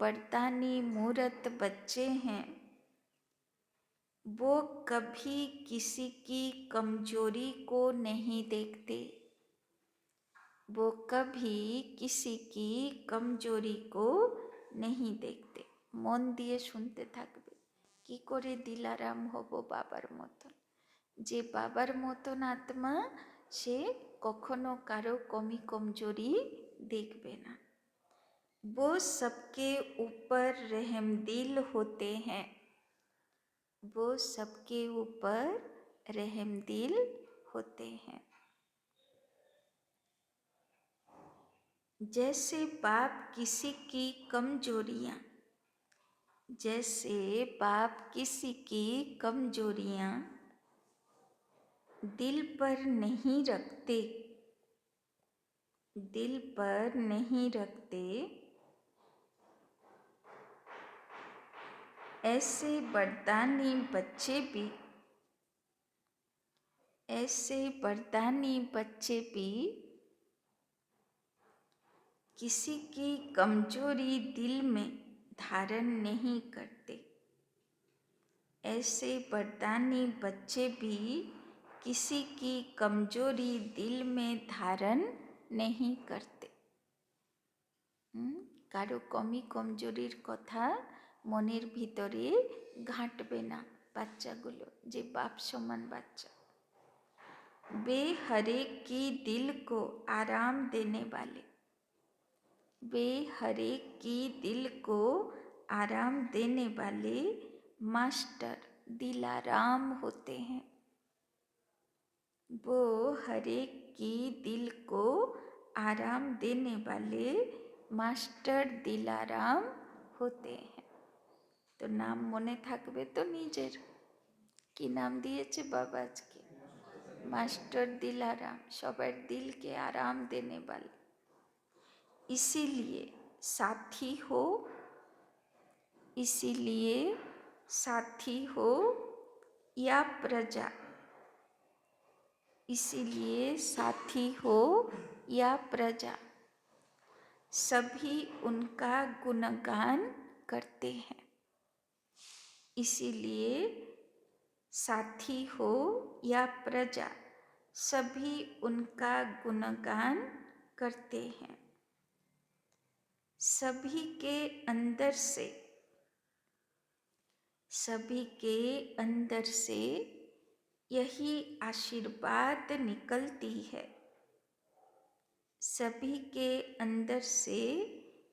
वरदानी मूरत बच्चे हैं, वो कभी किसी की कमजोरी को नहीं देखते, वो कभी किसी की कमजोरी को नहीं देखते। मन दिए শুনতে থাকবে, কি করে দিলারাম হব বাবার মতন। যে বাবার মতন আত্মা, সে কখনো কারো কমি কমজোরি দেখবে না। वो सबके ऊपर रहमदिल होते हैं, वो सबके ऊपर रहमदिल होते हैं। जैसे बाप किसी की कमजोरियाँ, जैसे बाप किसी की कमजोरियाँ दिल पर नहीं रखते, दिल पर नहीं रखते, ऐसे वरदानी बच्चे भी, ऐसे वरदानी बच्चे भी किसी की कमजोरी दिल में धारण नहीं करते। ऐसे वरदानी बच्चे भी किसी की कमजोरी दिल में धारण नहीं करते। কারো কমজোরির কথা মনের ভিতরে ঘাঁটবে না বাচ্চাগুলো, যে বাপ সমান বাচ্চা। वे हरेक की दिल को आराम देने वाले, वे हरेक की दिल को आराम देने वाले मास्टर दिलाराम होते हैं। वो हरेक की दिल को आराम देने वाले मास्टर दिलाराम होते हैं। तो नाम মনে থাকবে তো নিজের? কি नाम দিয়েছে বাবা আজকে? मास्टर दिलाराम, সবার दिल के आराम देने वाले। इसीलिए साथी हो, इसीलिए साथी हो या प्रजा, इसीलिए साथी हो या प्रजा, सभी उनका गुणगान करते हैं। इसीलिए साथी हो या प्रजा, सभी उनका गुणगान करते हैं। सभी के अंदर से, सभी के अंदर से यही आशीर्वाद निकलती है। सभी के अंदर से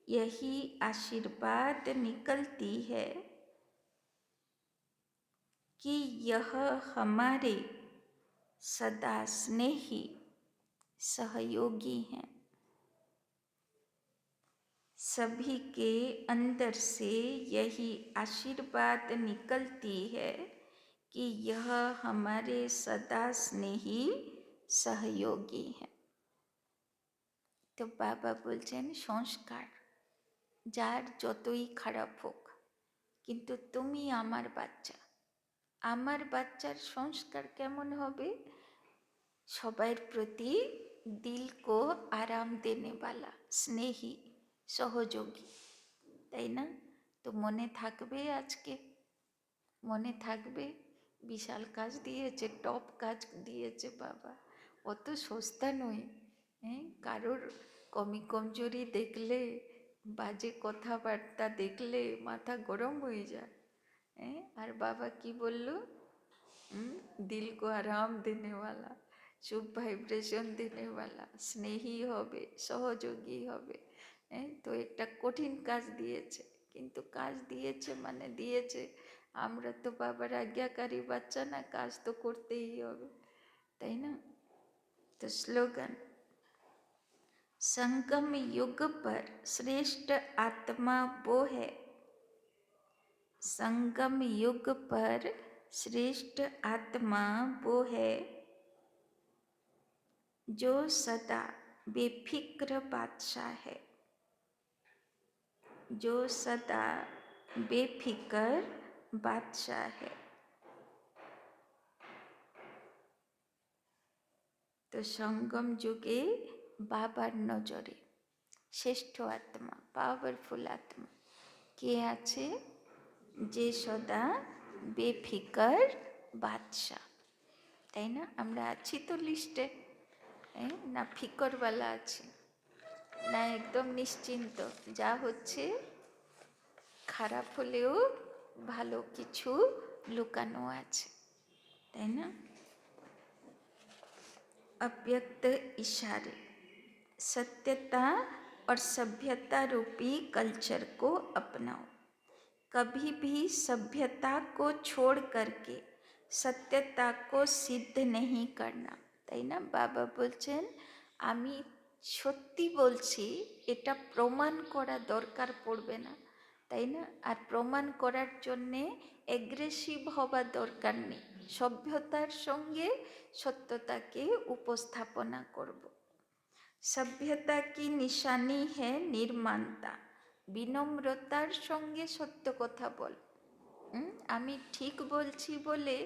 यही आशीर्वाद निकलती है कि यह हमारे सदा स्नेही सहयोगी हैं। सभी के अंदर से यही आशीर्वाद निकलती है कि यह हमारे सदा स्नेही सहयोगी हैं। तो बाबा बोलছেন সংস্কার যার যতই খারাপ হোক, কিন্তু তুমি আমার বাচ্চা। আমার বাচ্চার সংস্কার কেমন হবে? সবার প্রতি দিল কো আরাম দেনে वाला, স্নেহী সহযোগী, তাই না? তো মনে থাকবে আজকে? মনে থাকবে? বিশাল কাজ দিয়েছে, টপ কাজ দিয়েছে বাবা, অত সস্তা নয়। হ্যাঁ, কারোর কমজোরি দেখলে, বাজে কথাবার্তা দেখলে মাথা গরম হয়ে যায়। হ্যাঁ, আর বাবা কি বলল? দিল কো আরাম দেনে वाला, শুভ ভাইব্রেশন দেনে वाला, স্নেহী হবে, সহযোগী হবে। হ্যাঁ, তো একটা কঠিন কাজ দিয়েছে, কিন্তু কাজ দিয়েছে মানে দিয়েছে। আমরা তো বাবার আজ্ঞাকারী বাচ্চা না, কাজ তো করতেই হবে, তাই না? तो स्लोगन, संगम युग पर श्रेष्ठ आत्मा वो है, संगम युग पर श्रेष्ठ आत्मा वो है जो सदा बेफिक्र बादशाह है, जो सदा बेफिक्र बादशाह है। तो संगम जुगे बाबार नजरे श्रेष्ठ आत्मा, पावरफुल आत्मा কে আছে? যে সদা বেফিকর বাদশাহ, তাই না? আমরা আছি তো লিস্টে, না ফিকরওয়ালা আছি, না একদম নিশ্চিন্ত, যা হচ্ছে খারাপ হলেও ভালো কিছু লুকানো আছে, তাই না? अव्यक्त इशारे, सत्यता और सभ्यता रूपी कल्चर को अपनाओ। कभी भी सभ्यता को छोड़ करके सत्यता को सिद्ध नहीं करना, তাই না? বাবা বলছেন আমি সত্যি বলছি, এটা প্রমাণ করা দরকার পড়বে না, তাই না? আর প্রমাণ করার জন্যে অ্যাগ্রেসিভ হবার দরকার নেই, সভ্যতার সঙ্গে সত্যতাকে উপস্থাপনা করব। সভ্যতা কি নিশানি है निर्माणता, বিনম্রতার সঙ্গে সত্য কথা বল। আমি ঠিক বলছি বলে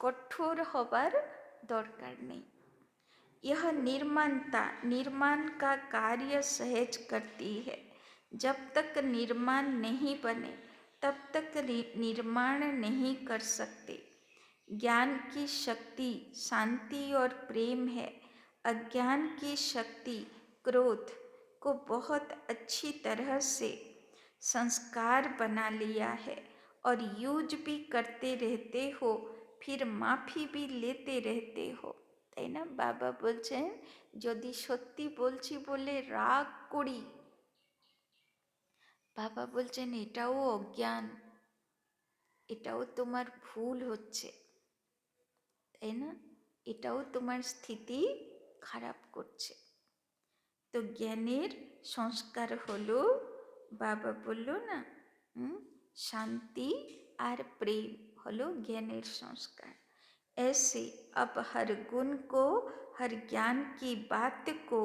কঠোর হবার দরকার নেই। यह निर्माणता निर्माण का कार्य सहज करती है। जब तक निर्माण नहीं बने तब तक निर्माण नहीं कर सकते। ज्ञान की शक्ति शांति और प्रेम है। अज्ञान की शक्ति क्रोध को बहुत अच्छी तरह से संस्कार बना लिया है और यूज भी करते रहते हो, फिर माफी भी लेते रहते हो। তাই না? বাবা বলছেন যদি সত্যি বলছি বলে রাগ করি, বাবা বলছেন এটাও অজ্ঞান, এটাও তোমার ভুল হচ্ছে, তাই না? এটাও তোমার স্থিতি খারাপ করছে। তো জ্ঞানের সংস্কার হলো, বাবা বলল না, শান্তি আর প্রেম হলো জ্ঞানের সংস্कार। ऐसे अब हर गुण को, हर ज्ञान की बात को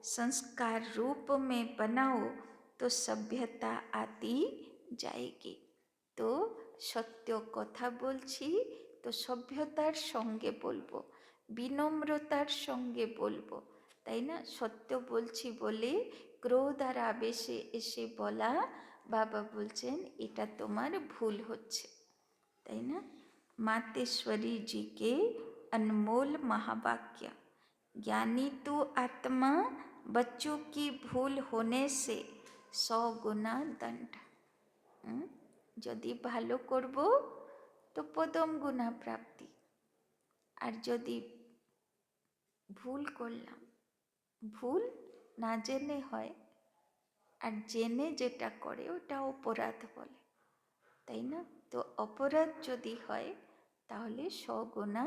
संस्कार रूप में बनाओ तो सभ्यता आती जाएगी। তো সত্য কথা বলছি তো সভ্যতার সঙ্গে বলবো, বিনম্রতার সঙ্গে বলবো, তাই না? সত্য বলছি বলে ক্রোধ আর আবেশে এসে বলা, বাবা বলছেন এটা তোমার ভুল হচ্ছে, তাই না? मातेश्वरी जी के अनमोल महावाक्य। ज्ञानी तो आत्मा बच्चों की भूल होने से 100 गुना दंड। যদি ভালো করব তো পদম গুণা প্রাপ্তি, আর যদি ভুল করলাম, ভুল না জেনে হয়, আর জেনে যেটা করে ওটা অপরাধ বলে, তাই না? তো অপরাধ যদি হয় তাহলে 100 গুণা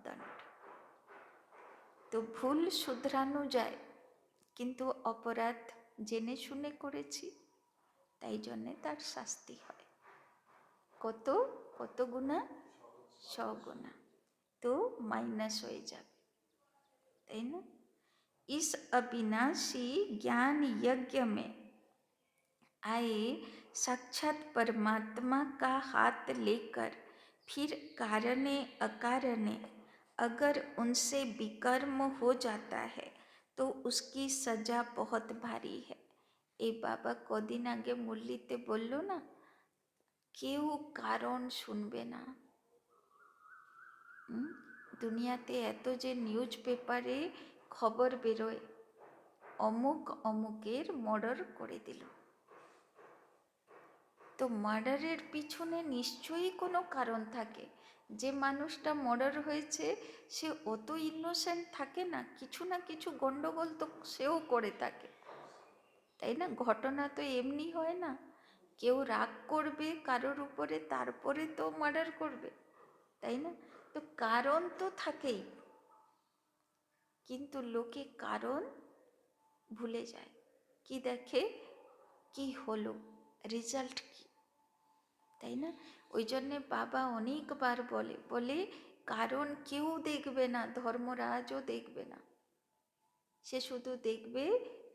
দণ্ড। তো ভুল শুধরানো যায়, কিন্তু অপরাধ জেনে শুনে করেছি, তাই জন্যে তার শাস্তি হয়। কত কত গুণা? 100 গুণা। তো মাইনাস হয়ে যাবে, তাই না? इस अविनाशी ज्ञान यज्ञ में आए साक्षात परमात्मा का हाथ लेकर फिर कारणे अकारणे अगर उनसे विकर्म हो जाता है तो उसकी सजा बहुत भारी है। এই বাবা কদিন আগে মুরলিতে বলল না, কেউ কারণ শুনবে না। দুনিয়াতে এত যে নিউজ পেপারে খবর বেরোয়, অমুক অমুকের মার্ডার করে দিল, তো মার্ডারের পিছনে নিশ্চয়ই কোনো কারণ থাকে। যে মানুষটা মার্ডার হয়েছে সে অত ইনোসেন্ট থাকে না, কিছু না কিছু গন্ডগোল তো সেও করে থাকে, তাই না? ঘটনা তো এমনি হয় না, কেউ রাগ করবে কারোর উপরে তারপরে তো মার্ডার করবে, তাই না? তো কারণ তো থাকেই, কিন্তু লোকে কারণ ভুলে যায়, কি দেখে কি হলো, রেজাল্ট কি, তাই না? ওই জন্যে বাবা অনেকবার বলে কারণ কেউ দেখবে না, ধর্মরাজও দেখবে না, সে শুধু দেখবে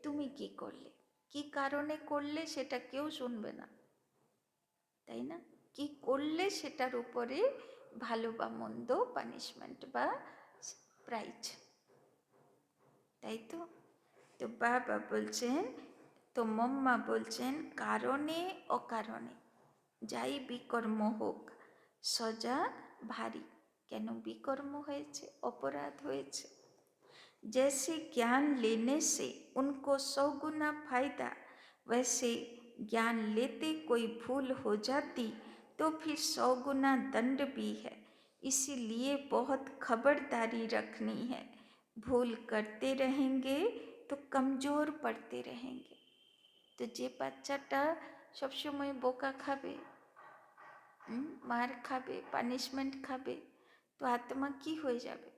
তুমি কি করলে, কি কারণে করলে সেটা কেউ শুনবে না, তাই না? কি করলে সেটার উপরে ভালো বা মন্দ পানিশমেন্ট বা প্রাইজ, তাই তো? তো বাবা বলছেন, তো মম্মা বলছেন কারণে অকারণে যাই বিকর্ম হোক সজা ভারী। কেন বিকর্ম হয়েছে, অপরাধ হয়েছে। जैसे ज्ञान लेने से उनको 100 गुना फायदा, वैसे ज्ञान लेते कोई भूल हो जाती तो फिर 100 गुना दंड भी है। इसीलिए बहुत खबरदारी रखनी है। भूल करते रहेंगे तो कमजोर पड़ते रहेंगे। तो जे বাচ্চাটা সবসময় বোকা খাবে, মার খাবে, পানিশমেন্ট খাবে, তো আত্মা কি হয়ে যাবে,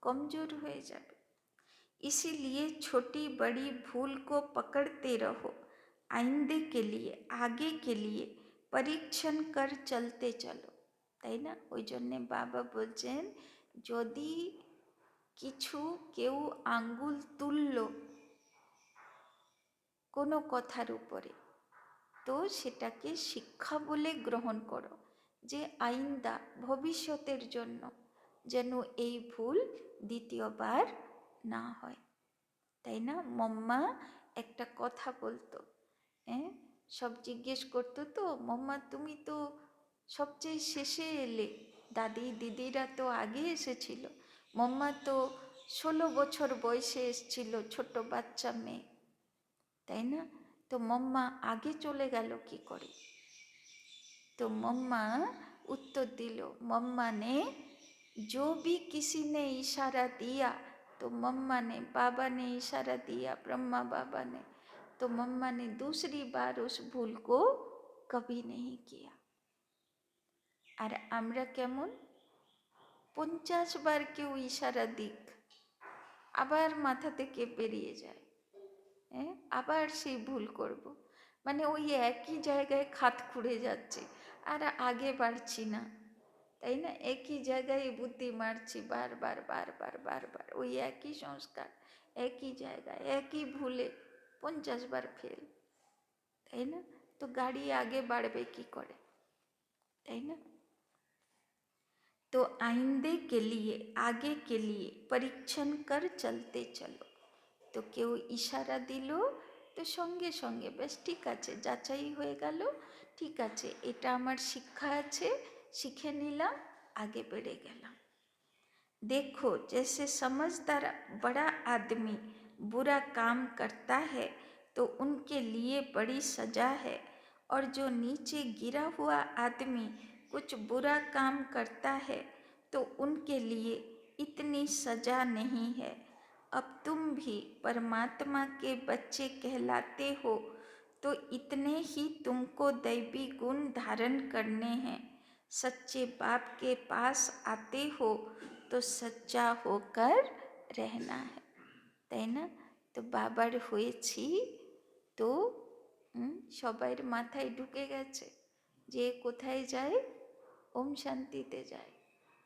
কমজোর হয়ে যাবে। इसीलिए छोटी बड़ी भूल को पकड़ते रहो, आइंदे के लिए आगे के लिए परीक्षण कर चलते चलो, তাই না? ওই জন্যে বাবা বলছেন যদি কিছু কেউ আঙ্গুল তুলল কোনো কথার উপরে, তো সেটাকে শিক্ষা বলে গ্রহণ করো, যে আইন্দা ভবিষ্যতের জন্য যেন এই ভুল দ্বিতীয়বার না হয়, তাই না? মম্মা একটা কথা বলতো, হ্যাঁ, সব জিজ্ঞেস করতো তো, মম্মা তুমি তো সবচেয়ে শেষে এলে, দাদি দিদিরা তো আগে এসেছিল, মম্মা তো 16 বছর বয়সে এসেছিল, ছোট বাচ্চা মেয়ে, তাই না? তো মম্মা আগে চলে গেল কি করে? तो मम्मा उत्तर दिलो, मम्मा ने जो भी किसी ने इशारा दिया, तो मम्मा ने, बाबा ने इशारा दिया, ब्रह्मा बाबा ने, तो मम्मा ने दूसरी बार उस भूल को कभी नहीं किया। আর আমরা কেমন? 50 বার কেউ ইশারা দিক, আবার মাথা থেকে বেরিয়ে যায়, হ্যাঁ, আবার সেই ভুল করব, মানে ওই একই জায়গায় খাত খুঁড়ে যাচ্ছে, আর আগে বাড়ছি না, তাই না? একই জায়গায় বুদ্ধি মারছি বারবার বারবার বারবার, ওই একই সংস্কার, একই জায়গায়, একই ভুলে 50 বার ফেল, তাই না? তো গাড়ি আগে বাড়বে কি করে, তাই না? तो आइंदे के लिए, आगे के लिए परीक्षण कर चलते चलो। তো কেউ ইশারা দিল, তো সঙ্গে সঙ্গে বেশ ঠিক আছে, যাচাই হয়ে গেল, ঠিক আছে এটা আমার শিক্ষা আছে, শিখে নিলাম, আগে বেড়ে গেলাম। देखो जैसे समझदार बड़ा आदमी बुरा काम करता है तो उनके लिए बड़ी सजा है, और जो नीचे गिरा हुआ आदमी कुछ बुरा काम करता है तो उनके लिए इतनी सजा नहीं है। अब तुम भी परमात्मा के बच्चे कहलाते हो तो इतने ही तुमको दैवी गुण धारण करने हैं। सच्चे बाप के पास आते हो तो सच्चा होकर रहना है, তাই না? তো বাবার হয়েছি, তো সবার মাথায় ঢুকে গেছে যে কোথায় যায়? ওম শান্তিতে যায়,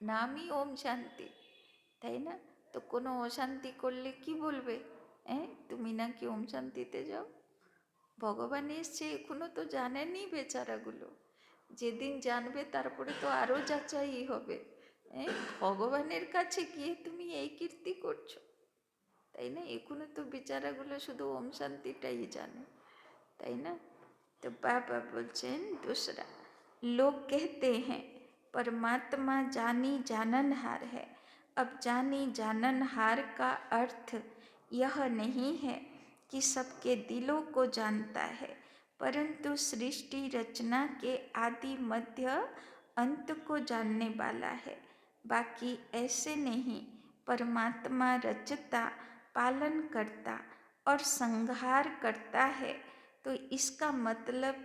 নামই ওম শান্তি, তাই না? তো কোনো অশান্তি করলে কি বলবে? হ্যাঁ, তুমি নাকি ওম শান্তিতে যাও। ভগবান এসছে, এখনো তো জানেনি বেচারাগুলো, যেদিন জানবে তারপরে তো আরও যাচাই হবে। ভগবানের কাছে গিয়ে তুমি এই কীর্তি করছো, তাই না? এখনো তো বেচারাগুলো শুধু ওম শান্তিটাই জানে, তাই না? तो बाबा बोलছেন दूसरा, लोग कहते हैं परमात्मा जानी जाननहार है। अब जानी जाननहार का अर्थ यह नहीं है कि सबके दिलों को जानता है, परंतु सृष्टि रचना के आदि मध्य अंत को जानने वाला है। बाकी ऐसे नहीं, परमात्मा रचता, पालन करता और संहार करता है, तो इसका मतलब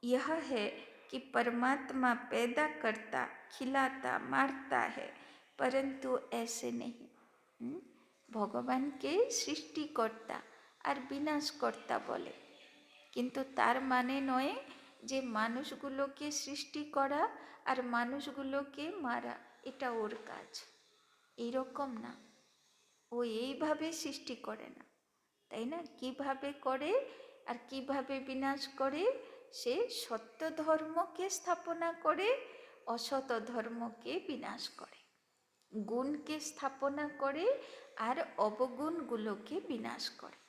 यह है कि परमात्मा पैदा करता, खिलाता, मारता है, परंतु ऐसे नहीं। ভগবানকে সৃষ্টিকর্তা আর বিনাশকর্তা বলে, কিন্তু তার মানে নয় যে মানুষগুলোকে সৃষ্টি করা আর মানুষগুলোকে মারা এটা ওর কাজ, এইরকম না। ও এইভাবে সৃষ্টি করে না, তাই না? কিভাবে করে আর কিভাবে বিনাশ করে? সে সত্য ধর্মকে স্থাপনা করে, অসৎ ধর্মকে বিনাশ করে, গুণকে স্থাপনা করে আর অবগুণগুলোকে বিনাশ করে।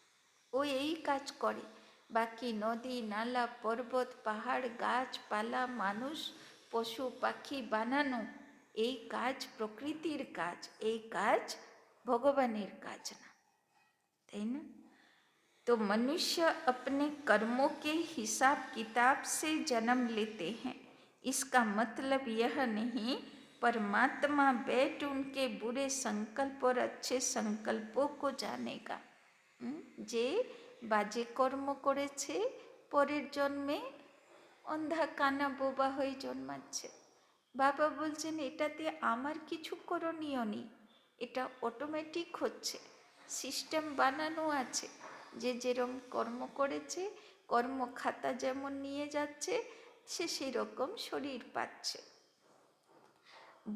ও এই কাজ করে। বাকি নদী নালা পর্বত পাহাড় গাছপালা মানুষ পশু পাখি বানানো, এই কাজ প্রকৃতির কাজ, এই কাজ ভগবানের কাজ না, তাই না? तो मनुष्य अपने कर्मों के हिसाब किताब से जन्म लेते हैं। इसका मतलब यह नहीं परमात्मा बैठ उनके बुरे संकल्प और अच्छे संकल्पों को जानेगा। যে বাজে কর্ম করেছে পরের জন্মে অন্ধা কানা বোবা হয়ে জন্মাচ্ছে। বাবা বলছেন এটাতে আমার কিছু করণীয় নেই, এটা অটোমেটিক হচ্ছে, সিস্টেম বানানো আছে, যে যেরকম কর্ম করেছে কর্ম খাতা যেমন নিয়ে যাচ্ছে সে সেরকম শরীর পাচ্ছে।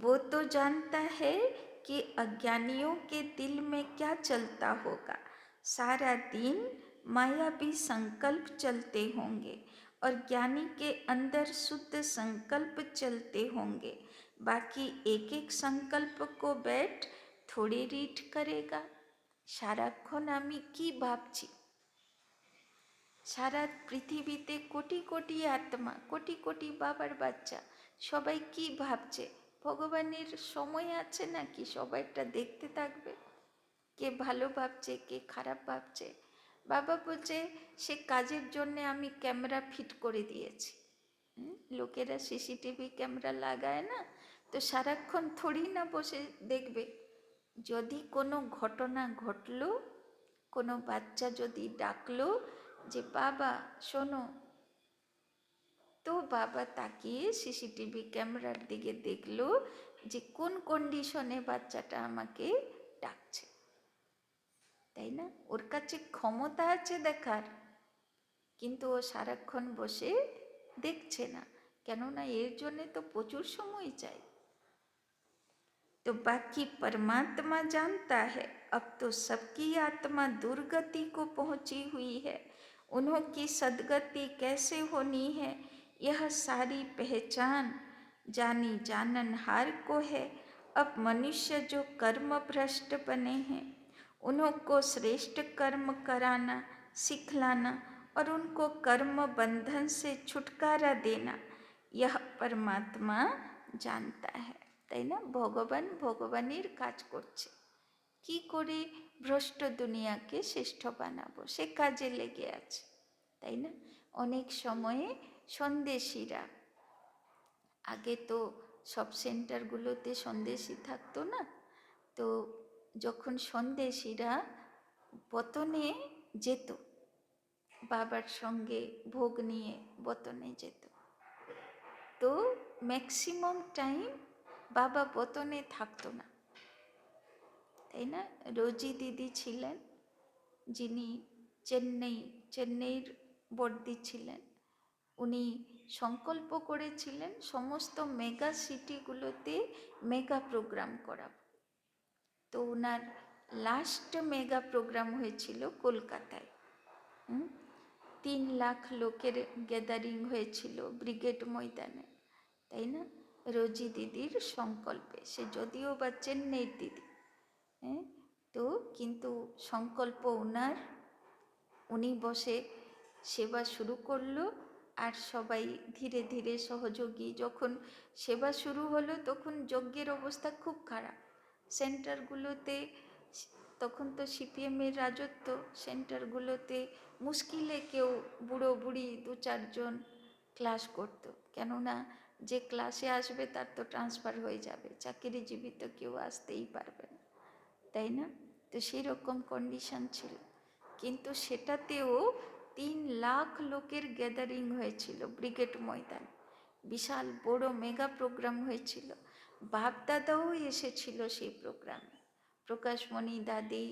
वो तो जानता है कि अज्ञानियों के दिल में क्या चलता होगा। सारा दिन मायावी संकल्प चलते होंगे और ज्ञानी के अंदर शुद्ध संकल्प चलते होंगे। बाकी एक एक संकल्प को बैठ थोड़ी रीड करेगा, সারাক্ষণ আমি কি ভাবছি, সারা পৃথিবীতে কোটি কোটি আত্মা, কোটি কোটি বাবার বাচ্চা, সবাই কি ভাবছে? ভগবানের সময় আছে নাকি সবাইটা দেখতে থাকবে? কে ভালো ভাবছে, কে খারাপ ভাবছে? বাবা বলছে সে কাজের জন্য আমি ক্যামেরা ফিট করে দিয়েছি। লোকেরা সিসিটিভি ক্যামেরা লাগায় না, তো সারাক্ষণ থোড়ি না বসে দেখবে। যদি কোনো ঘটনা ঘটলো, কোনো বাচ্চা যদি ডাকলো যে বাবা শোনো, তো বাবা তাকিয়ে সিসিটিভি ক্যামেরার দিকে দেখলো যে কোন কন্ডিশনে বাচ্চাটা আমাকে ডাকছে, তাই না? ওর কাছে ক্ষমতা আছে দেখার, কিন্তু ও সারাক্ষণ বসে দেখছে না, কেননা এর জন্যে তো প্রচুর সময় চাই। तो बाकी परमात्मा जानता है, अब तो सबकी आत्मा दुर्गति को पहुंची हुई है, उन्होंने सदगति कैसे होनी है यह सारी पहचान जानी जाननहार को है। अब मनुष्य जो कर्म भ्रष्ट बने हैं, उनको श्रेष्ठ कर्म कराना सिखलाना और उनको कर्म बंधन से छुटकारा देना यह परमात्मा जानता है। তাই না? ভগবান ভগবানের কাজ করছে, কি করে ভ্রষ্ট দুনিয়াকে শ্রেষ্ঠ বানাবো সে কাজে লেগে আছে, তাই না? অনেক সময়ে সন্দেশীরা, আগে তো সব সেন্টারগুলোতে সন্দেশী থাকতো না, তো যখন সন্দেশীরা বতনে যেত, বাবার সঙ্গে ভোগ নিয়ে বতনে যেত, তো ম্যাক্সিমাম টাইম বাবা বতনে থাকতো না, তাই না? রোজি দিদি ছিলেন, যিনি চেন্নাইয়ের বর্দি ছিলেন, উনি সংকল্প করেছিলেন সমস্ত মেগা সিটিগুলোতে মেগা প্রোগ্রাম করাব। তো ওনার লাস্ট মেগা প্রোগ্রাম হয়েছিল কলকাতায়। 3 লাখ লোকের গ্যাদারিং হয়েছিল ব্রিগেড ময়দানে, তাই না? রোজি দিদির সংকল্পে, সে যদিও বা চেন্নাইয়ের দিদি, হ্যাঁ, তো কিন্তু সংকল্প ওনার, উনি বসে সেবা শুরু করলো, আর সবাই ধীরে ধীরে সহযোগী। যখন সেবা শুরু হলো তখন যজ্ঞের অবস্থা খুব খারাপ সেন্টারগুলোতে, তখন তো সিপিএমের রাজত্ব, সেন্টারগুলোতে মুশকিলে কেউ বুড়ো বুড়ি 2-4 জন ক্লাস করতো, কেননা যে ক্লাসে আসবে তার তো ট্রান্সফার হয়ে যাবে, চাকরিজীবী তো কেউ আসতেই পারবে না, তাই না? তো সেই রকম কন্ডিশন ছিল, কিন্তু সেটাতেও 3 লাখ লোকের গ্যাদারিং হয়েছিল ব্রিগেড ময়দান, বিশাল বড় মেগা প্রোগ্রাম হয়েছিল। বাপদাদাও এসেছিল সেই প্রোগ্রামে, প্রকাশমণি দাদি,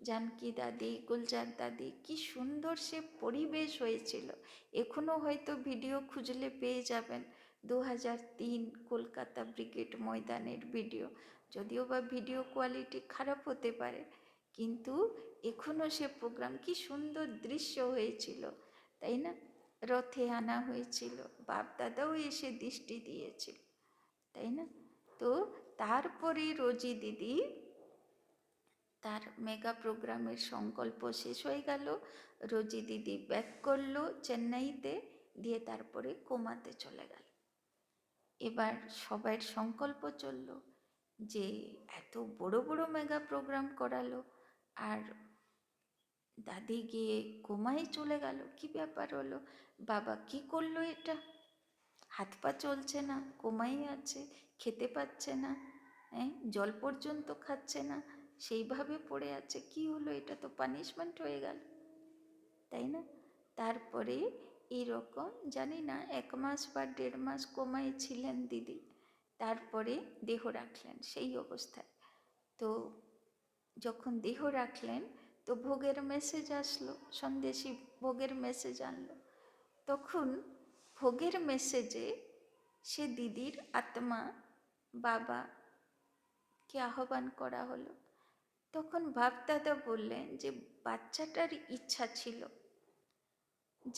জানকী দাদি, গুলজার দাদি, কি সুন্দর সে পরিবেশ হয়েছিল। এখনও হয়তো ভিডিও খুঁজলে পেয়ে যাবেন 2003 কলকাতা ব্রিগেড ময়দানের ভিডিও, যদিও বা ভিডিও কোয়ালিটি খারাপ হতে পারে, কিন্তু এখনও সে প্রোগ্রাম কি সুন্দর দৃশ্য হয়েছিল, তাই না? রথে আনা হয়েছিল, বাপদাদাও এসে দৃষ্টি দিয়েছিল, তাই না? তো তারপরে রোজি দিদি, তার মেগা প্রোগ্রামের সংকল্প শেষ হয়ে গেল, রোজি দিদি ব্যাক করলো চেন্নাইতে, দিয়ে তারপরে কোমাতে চলে গেল। এবার সবার সংকল্প চলল যে এত বড় বড় মেগা প্রোগ্রাম করালো, আর দাদি গিয়ে কোমায় চলে গেল, কি ব্যাপার হলো? বাবা কি করলো এটা? হাত পা চলছে না, কোমায় আছে, খেতে পাচ্ছে না, হ্যাঁ, জল পর্যন্ত খাচ্ছে না, সেইভাবে পড়ে আছে, কি হলো? এটা তো পানিশমেন্ট হয়ে গেল, তাই না? তারপরে এইরকম জানি না 1 মাস বা 1.5 মাস কোমায় ছিলেন দিদি, তারপরে দেহ রাখলেন সেই অবস্থায়। তো যখন দেহ রাখলেন তো ভোগের মেসেজ আসলো, সন্দেশী ভোগের মেসেজ আনলো, তখন ভোগের মেসেজে সে দিদির আত্মা বাবাকে আহ্বান করা হলো। তখন বাপদাদা বললেন যে বাচ্চাটার ইচ্ছা ছিল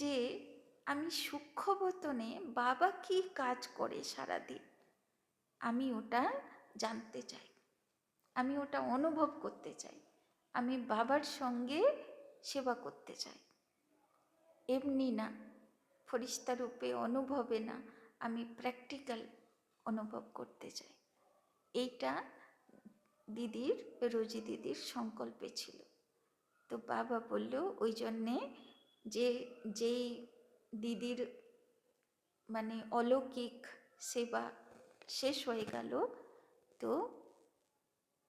যে আমি সূক্ষ্মবতনে বাবা কি কাজ করে সারাদিন, আমি ওটা জানতে চাই, আমি ওটা অনুভব করতে চাই, আমি বাবার সঙ্গে সেবা করতে চাই, এমনি না, ফরিস্তা রূপে অনুভবে না, আমি প্র্যাকটিক্যাল অনুভব করতে চাই। এইটা দিদির, রোজি দিদির সংকল্পে ছিল। তো বাবা বলল ওই জন্যে যেই দিদির মানে অলৌকিক সেবা শেষ হয়ে গেল, তো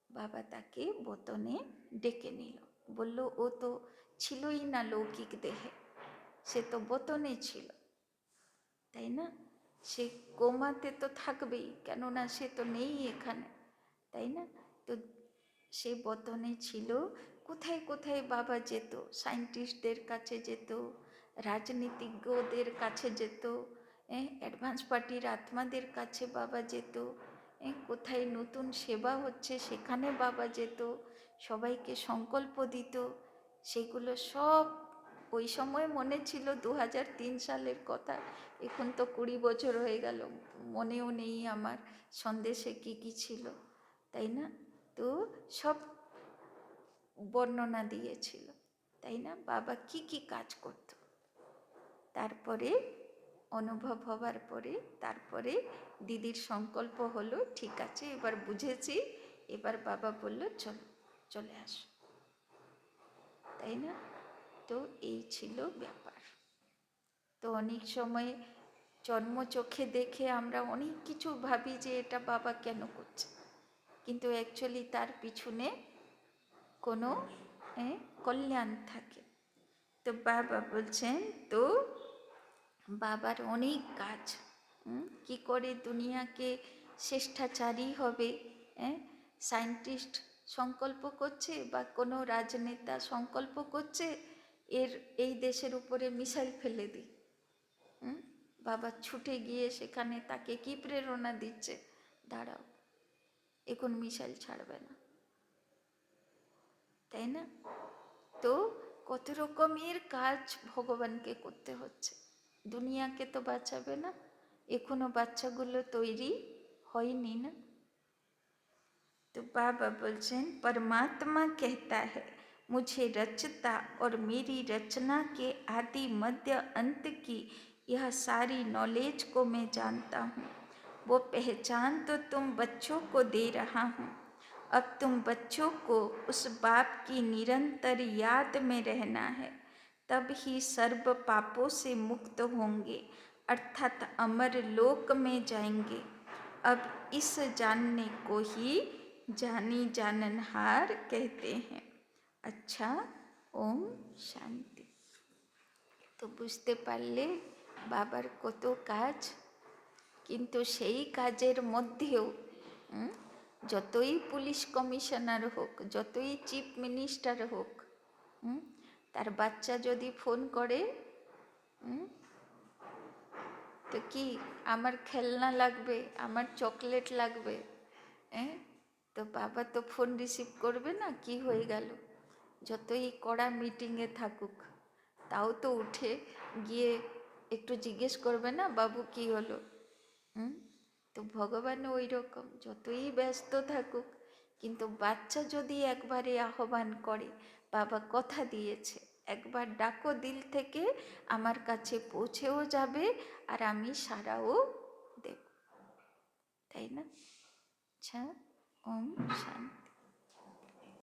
বাবা তাকে বতনে ডেকে নিল। বলল ও তো ছিলই না লৌকিক দেহে, সে তো বতনে ছিল, তাই না? সে কোমাতে তো থাকবেই, কেননা সে তো নেই এখানে, তাই না? তো সে বতনে ছিল। কোথায় কোথায় বাবা যেত, সায়েন্টিস্টদের কাছে যেত, রাজনীতিজ্ঞদের কাছে যেত, অ্যাডভান্স পার্টির আত্মাদের কাছে বাবা যেত, কোথায় নতুন সেবা হচ্ছে সেখানে বাবা যেত, সবাইকে সংকল্প দিত। সেগুলো সব ওই সময় মনে ছিল, 2003 সালের কথা, এখন তো 20 বছর হয়ে গেল, মনেও নেই আমার সন্দেশে কি কি ছিল, তাই না? তো সব বর্ণনা দিয়েছিল, তাই না? বাবা কি কি কাজ করত। তারপরে অনুভব হবার পরে তারপরে দিদির সংকল্প হলো, ঠিক আছে এবার বুঝেছি, এবার বাবা বলল চলো চলে আসো, তাই না? তো এই ছিল ব্যাপার। তো অনেক সময় জন্ম চোখে দেখে আমরা অনেক কিছু ভাবি যে এটা বাবা কেন করছে, কিন্তু অ্যাকচুয়ালি তার পিছনে কোনো কল্যাণ থাকে। তো বাবা বলছেন, তো বাবার অনেক কাজ, কি করে দুনিয়াকে শ্রেষ্ঠাচারী হবে, সায়েন্টিস্ট সংকল্প করছে বা কোনো রাজনেতা সংকল্প করছে এই দেশের উপরে মিসাইল ফেলে দিই, বাবা ছুটে গিয়ে সেখানে তাকে কি প্রেরণা দিচ্ছে, দাঁড়াও এখন মিসাইল ছাড়বে না, তাই না? তো কত রকমের কাজ ভগবানকে করতে হচ্ছে, দুনিয়াকে তো বাঁচাবে না, এখনো বাচ্চাগুলো তৈরি হয়নি না। तो बाबा बोलছেন, परमात्मा कहता है मुझे रचता और मेरी रचना के आदि मध्य अंत की यह सारी नॉलेज को मैं जानता हूँ। वो पहचान तो तुम बच्चों को दे रहा हूँ। अब तुम बच्चों को उस बाप की निरंतर याद में रहना है, तब ही सर्व पापों से मुक्त होंगे, अर्थात अमर लोक में जाएंगे। अब इस जानने को ही जानी जाननहार कहते हैं। अच्छा, ओम शांति। তো বুঝতে পারলে বাবার কত কাজ, কিন্তু সেই কাজের মধ্যেও যতই পুলিশ কমিশনার হোক, যতই চিফ মিনিস্টার হোক, তার বাচ্চা যদি ফোন করে তো কি আমার খেলনা লাগবে, আমার চকলেট লাগবে, তো বাবা তো ফোন রিসিভ করবে না, কি হয়ে গেল, যতই কড়া মিটিংয়ে থাকুক তাও তো উঠে গিয়ে একটু জিজ্ঞেস করবে না বাবু কি হলো। তো ভগবানও ওই রকম, যতই ব্যস্ত থাকুক, কিন্তু বাচ্চা যদি একবারে আহ্বান করে, বাবা কথা দিয়েছে একবার ডাকো দিল থেকে, আমার কাছে পৌঁছেও যাবে আর আমি সারাও দেব, তাই না? আচ্ছা, ওম শান্তি।